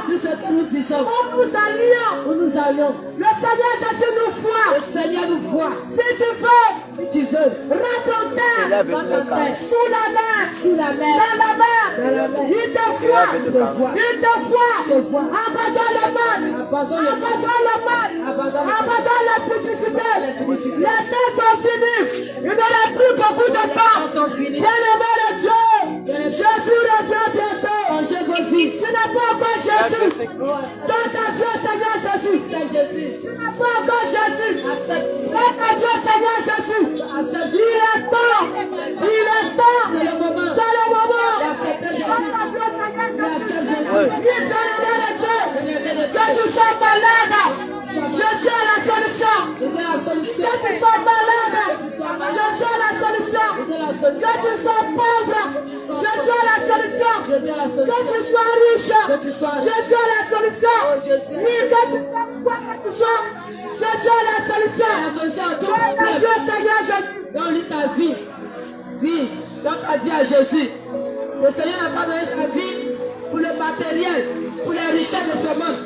Speaker 2: Tout ce que nous disons,
Speaker 1: où nous allions,
Speaker 2: où nous allons,
Speaker 1: le Seigneur Jésus nous voit.
Speaker 2: le Seigneur nous voit.
Speaker 1: Si tu veux,
Speaker 2: Si tu veux,
Speaker 1: rentre en terre,
Speaker 2: dans ta terre,
Speaker 1: sous la mer,
Speaker 2: sous la mer,
Speaker 1: dans la mer,
Speaker 2: dans la mer,
Speaker 1: il te voit,
Speaker 2: il te voit.
Speaker 1: il te voit.
Speaker 2: Il te voit.
Speaker 1: Abandonne le mal,
Speaker 2: Abandonne le mal.
Speaker 1: abandonne le mal,
Speaker 2: Abandonne le mal.
Speaker 1: abandonne la publicité.
Speaker 2: La publicité.
Speaker 1: Les temps sont finis. Il ne reste plus beaucoup de
Speaker 2: Les
Speaker 1: temps.
Speaker 2: temps sont finis.
Speaker 1: Bien-aimé de Dieu, Jésus revient bientôt.
Speaker 2: Changez vos vies.
Speaker 1: Tu n'as pas encore Jésus. Donne ta vie au Seigneur Jésus.
Speaker 2: Seigneur Jésus.
Speaker 1: Tu n'as pas encore Jésus.
Speaker 2: Accepte.
Speaker 1: Donne ta vie au Seigneur Jésus.
Speaker 2: Accepte.
Speaker 1: Il est temps. Il est temps.
Speaker 2: C'est le moment.
Speaker 1: C'est le moment.
Speaker 2: Accepte Jésus.
Speaker 1: Donne ta vie au Seigneur
Speaker 2: Accepte
Speaker 1: Jésus.
Speaker 2: Jésus.
Speaker 1: Dis, bien-aimé de Dieu,
Speaker 2: Bien-aimé de
Speaker 1: que
Speaker 2: Dieu.
Speaker 1: tu sois malade, je suis la solution.
Speaker 2: Jésus est la solution.
Speaker 1: Que tu sois malade,
Speaker 2: Que tu sois malade.
Speaker 1: je suis la solution.
Speaker 2: Jésus est la
Speaker 1: Que
Speaker 2: solution.
Speaker 1: tu sois pauvre, je suis la solution.
Speaker 2: Jésus est la
Speaker 1: Que
Speaker 2: solution.
Speaker 1: tu sois riche,
Speaker 2: Que tu sois
Speaker 1: je suis la solution.
Speaker 2: Oh, Jésus.
Speaker 1: Oui, que tu sois quoi que tu sois, je suis la solution.
Speaker 2: La solution à tout
Speaker 1: Donne ta vie
Speaker 2: problème.
Speaker 1: au Seigneur Jésus.
Speaker 2: Donne-lui ta vie. Oui, donne ta vie à Jésus. Le Seigneur n'a pas donné sa vie pour le matériel, pour les richesses de ce monde.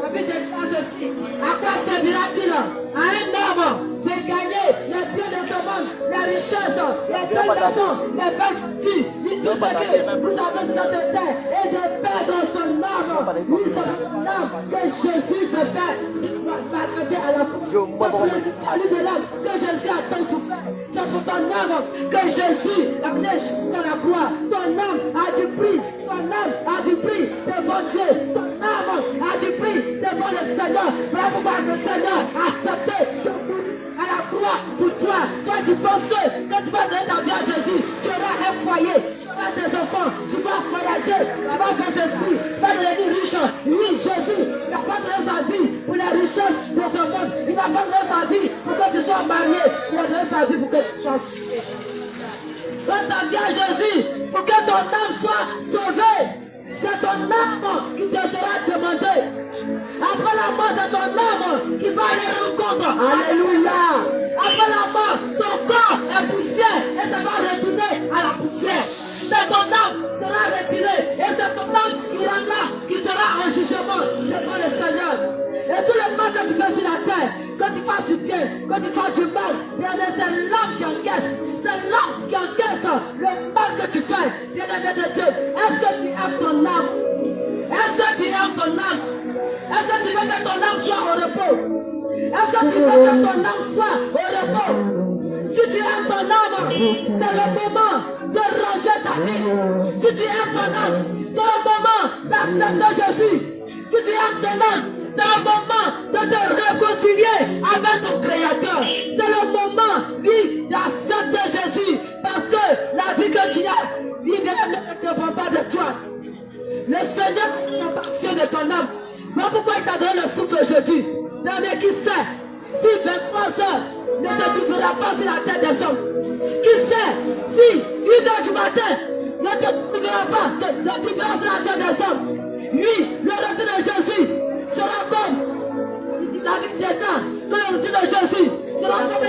Speaker 2: La vie de ceci. À quoi servira-t-il à un homme de gagner les biens de ce monde, les richesses, les belles maisons, les belles voitures, tout ce que nous avons sur cette terre et de perdre son âme. Oui, c'est pour l'âme que Jésus se fait. Malgré à la croix. C'est pour le salut de l'âme que Jésus a tant souffert. C'est pour ton âme que Jésus a amené jusqu'à la croix. Ton âme a du prix. Ton âme a du prix devant Dieu. Ton âme a du prix devant le Seigneur. Voilà pourquoi le Seigneur a accepté à la croix pour toi. Toi, tu penses que quand tu vas donner ta vie à Jésus, tu auras un foyer, tu auras des enfants, tu vas voyager, tu vas faire ceci, tu vas devenir riche. Oui, Jésus n'a pas donné sa vie pour la richesse de ce monde. Il n'a pas donné sa vie pour que tu sois marié. Il a donné sa vie pour que tu sois sauvé. Donne ta vie à Jésus pour que ton âme soit sauvée. C'est ton âme qui te sera demandée. Après la mort, c'est ton âme qui va aller rencontrer. Alléluia. Après la mort, ton corps est poussière et ça va retourner à la poussière. C'est ton âme qui sera retirée et c'est ton âme qui sera en jugement devant le Seigneur. Et tout le mal que tu fais sur la terre, que tu fasses du bien, que tu fasses du mal, c'est l'homme qui encaisse. C'est l'homme qui encaisse le mal que tu fais. Bien-aimé de Dieu, est-ce que tu aimes ton âme? Est-ce que tu aimes ton âme? Est-ce que tu veux que ton âme soit au repos? Est-ce que tu veux que ton âme soit au repos? Si tu aimes ton âme, c'est le moment de ranger ta vie. Si tu aimes ton âme, c'est le moment d'accepter Jésus. Si tu aimes ton âme, c'est le moment de te réconcilier avec ton Créateur. C'est le moment, oui, d'accepter Jésus. Parce que la vie que tu as, il ne dépend pas de toi. Le Seigneur est compassion de ton âme. Voilà pourquoi il t'a donné le souffle aujourd'hui. Mais qui sait, si 23 heures ne te trouvera pas sur la tête des hommes. Qui sait, si 1 heure du matin ne te trouvera pas, te trouvera sur la tête des hommes. Oui, le retour de Jésus sera comme la vie des temps. Que le retour de Jésus sera comme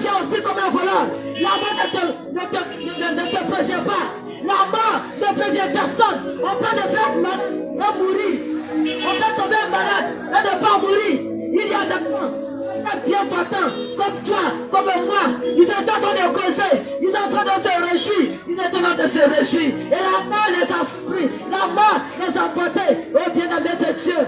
Speaker 1: tu es aussi comme un voleur. La mort ne te prévient pas. La mort ne prévient personne. On peut ne pas malade et mourir. On peut tomber malade et ne pas mourir. Il y a des gens bien portants, comme toi, comme moi. Ils sont en train de causer. Ils sont en train de se réjouir. Ils sont en train de se réjouir. Et la mort les a surpris. La mort les a portés. Oh bien-aimé de Dieu.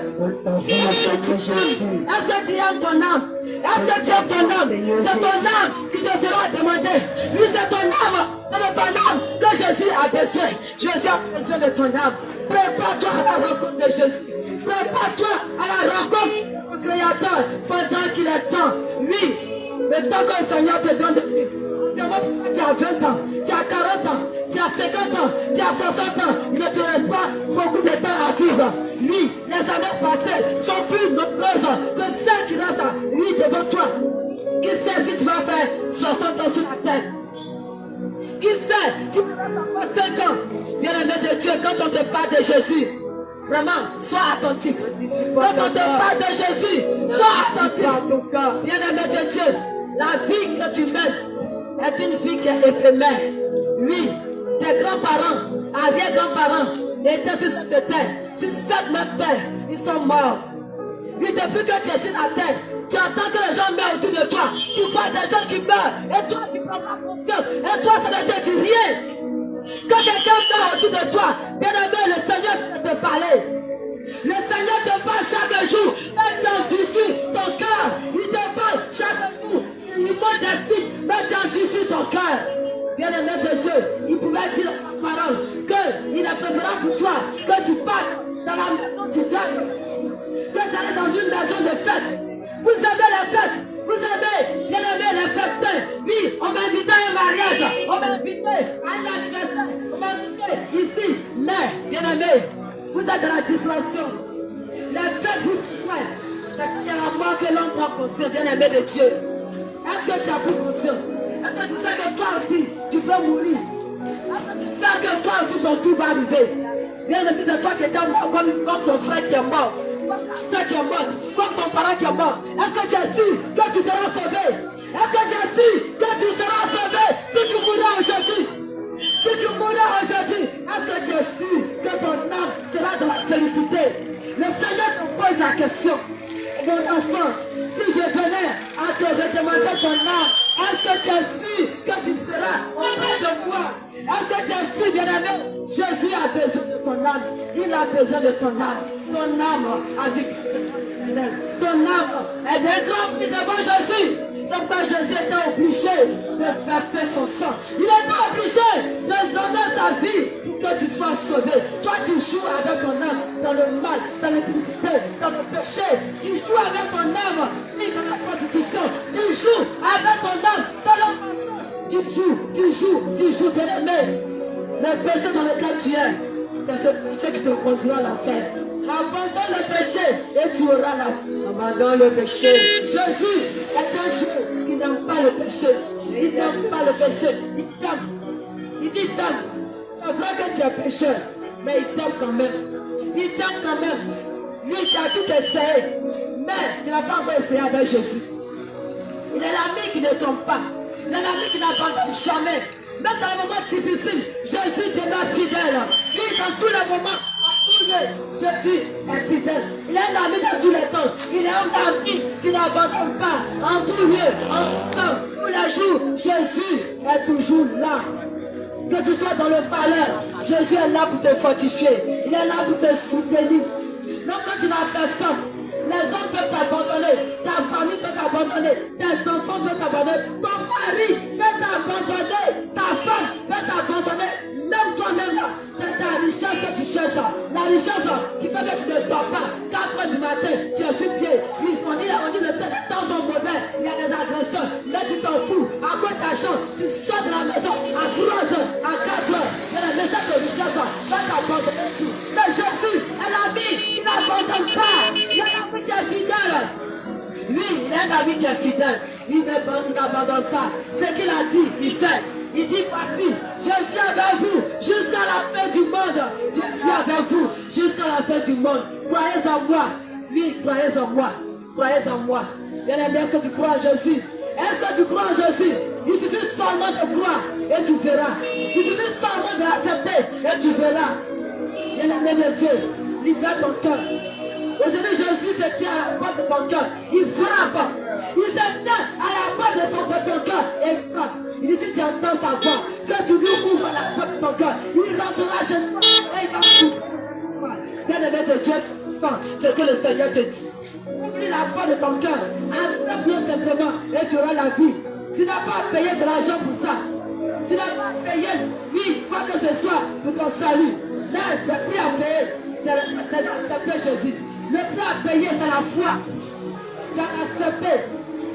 Speaker 1: Est-ce que tu aimes ton âme? Est-ce que tu aimes ton âme? C'est ton âme qui te sera demandée. Oui, c'est ton âme. C'est de ton âme que Jésus a besoin. Jésus a besoin de ton âme. Prépare-toi à la rencontre de Jésus. Prépare-toi à la rencontre du Créateur pendant qu'il est temps. Oui, le temps que le Seigneur te donne de vivre. Tu as 20 ans, tu as 40 ans, tu as 50 ans, tu as 60 ans. Il ne te reste pas beaucoup de temps à vivre. Oui, les années passées sont plus nombreuses que celles qui restent devant toi. Qui sait si tu vas faire 60 ans sur la terre? Qui sait si tu vas faire 5 ans? Bien-aimé de Dieu, quand on te parle de Jésus, vraiment, sois attentif. Quand on te parle de Jésus, sois attentif. Bien-aimé de Dieu, la vie que tu mènes est une vie qui est éphémère. Oui, tes grands-parents, arrière-grands-parents étaient sur cette terre, sur cette même terre, ils sont morts. Oui, depuis que tu es sur la terre, tu attends que les gens meurent autour de toi. Tu vois des gens qui meurent, et toi tu prends pas conscience, et toi ça ne te dit rien. Quand quelqu'un meurt autour de toi, bien aimé, le Seigneur te parler. Le Seigneur te parle chaque jour, mais tu endurcis ton cœur. Il te parle chaque jour. Il montre des signes, mais tu endurcis ton cœur. Bien aimé de Dieu, il pouvait dire la parole qu'il est préférable pour toi que tu partes dans la maison du diable, que d'aller dans une maison de fête. Vous aimez les fêtes, vous aimez, bien aimé, les festins. Oui, on va inviter à un mariage, on va inviter à un anniversaire, on va inviter ici. Mais, bien aimé, vous êtes dans la distraction. Les fêtes vous faites. C'est qu'il y a la mort que l'on prend conscience, bien aimé de Dieu. Est-ce que tu as pris conscience? Est-ce que tu sais que toi aussi, tu peux mourir? Est-ce que tu sais que toi aussi, ton tour va arriver? Bien aimé, si c'est toi qui es mort, comme ton frère qui est mort, comme ta soeur qui est morte, comme ton parent qui est mort, est-ce que tu es sûr que tu seras sauvé? Est-ce que tu es sûr que tu seras sauvé si tu mourras aujourd'hui? Si tu mourras aujourd'hui, est-ce que tu es sûr que ton âme sera dans la félicité? Le Seigneur te pose la question. Mon enfant, si je venais à te redemander ton âme, est-ce que tu es sûr que tu seras auprès de moi? Est-ce que tu es sûr, bien-aimé? Jésus a besoin de ton âme. Il a besoin de ton âme. Ton âme a du ton âme est d'un grand prix devant Jésus. C'est pourquoi Jésus était obligé de verser son sang. Il était obligé de donner sa vie pour que tu sois sauvé. Toi, tu joues avec ton âme dans le mal, dans l'impudicité, dans le péché. Tu joues avec ton âme dans la prostitution. Tu joues avec ton âme dans le mensonge. Tu joues, bien aimé. Le péché dans lequel tu es, c'est ce péché qui te conduira à l'enfer. Abandonne le péché et tu auras la vie. Abandonne le péché. Jésus est un Dieu qui n'aime pas le péché. Il n'aime pas le péché. Il t'aime. Il dit t'aime. C'est vrai que tu es pécheur, mais il t'aime quand même. Il t'aime quand même. Lui, tu as tout essayé, mais tu n'as pas encore essayé avec Jésus. Il est l'ami qui ne trompe pas. Il est l'ami qui n'abandonne jamais. Même dans les moments difficiles, Jésus demeure fidèle. Lui, dans tous les moments, Jésus est fidèle. Il est un ami dans tous les temps. Il est un ami qui n'abandonne pas. En tout lieu, en tout temps, tous les jours, Jésus est toujours là. Que tu sois dans le malheur, Jésus est là pour te fortifier. Il est là pour te soutenir. Donc quand tu n'as personne, les hommes peuvent t'abandonner, ta famille peut t'abandonner, tes enfants peuvent t'abandonner, ton mari peut t'abandonner, ta femme peut t'abandonner, même toi-même là, c'est ta richesse que tu cherches, la richesse qui fait que tu ne dors pas, 4 heures du matin, tu es sur pied, on dit le temps sont mauvais, il y a des agressions, mais tu t'en fous, à cause d'argent, tu sors de la maison à 3 heures, à 4 heures, il y a des messages de richesse, va t'abandonner tout. Mais Jésus est l'ami qui n'abandonne pas, il est l'ami qui est fidèle. Lui, il est un ami qui est fidèle, il n'abandonne pas. Ce qu'il a dit, il fait. Il dit voici, je suis avec vous jusqu'à la fin du monde. Je suis avec vous jusqu'à la fin du monde. Croyez en moi. Oui, croyez en moi. Croyez en moi. Bien aimé, est-ce que tu crois en Jésus? Est-ce que tu crois en Jésus, il suffit seulement de croire et tu verras. Il suffit seulement d'accepter et tu verras. Et la main de Dieu, libère ton cœur. Aujourd'hui, Jésus se tient à la porte de ton cœur. Il frappe. Il se tient à la porte de ton cœur et frappe. Il dit si tu entends sa voix, que tu lui ouvres la porte de ton cœur, il rentrera chez toi et il va t'ouvrir. Bien-aimé de Dieu, c'est que le Seigneur te dit. Ouvre la porte de ton cœur, accepte-le simplement et tu auras la vie. Tu n'as pas payé de l'argent pour ça. Tu n'as pas payé, oui, quoi que ce soit, pour ton salut. Là, le prix à payer, c'est d'accepter Jésus. Le prix à payer, c'est la foi. C'est d'accepter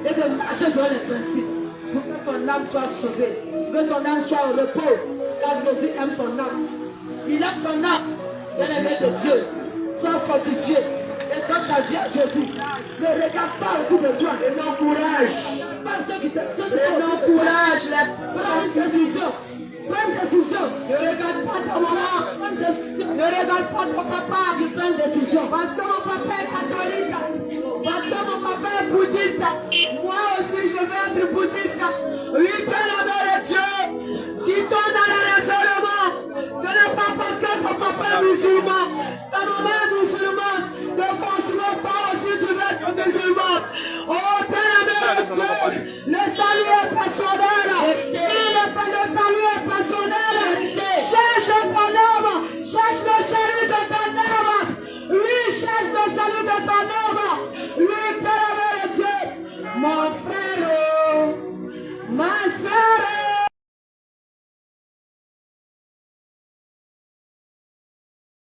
Speaker 1: et de marcher sur les principes. Pour que ton âme soit sauvée, que ton âme soit au repos, car Jésus aime ton âme. Il aime ton âme, bien-aimé de Dieu. Sois fortifié et donne ta vie à Jésus. Ne regarde pas autour de toi et n'encourage. Pas ceux qui t'encouragent. Prends une décision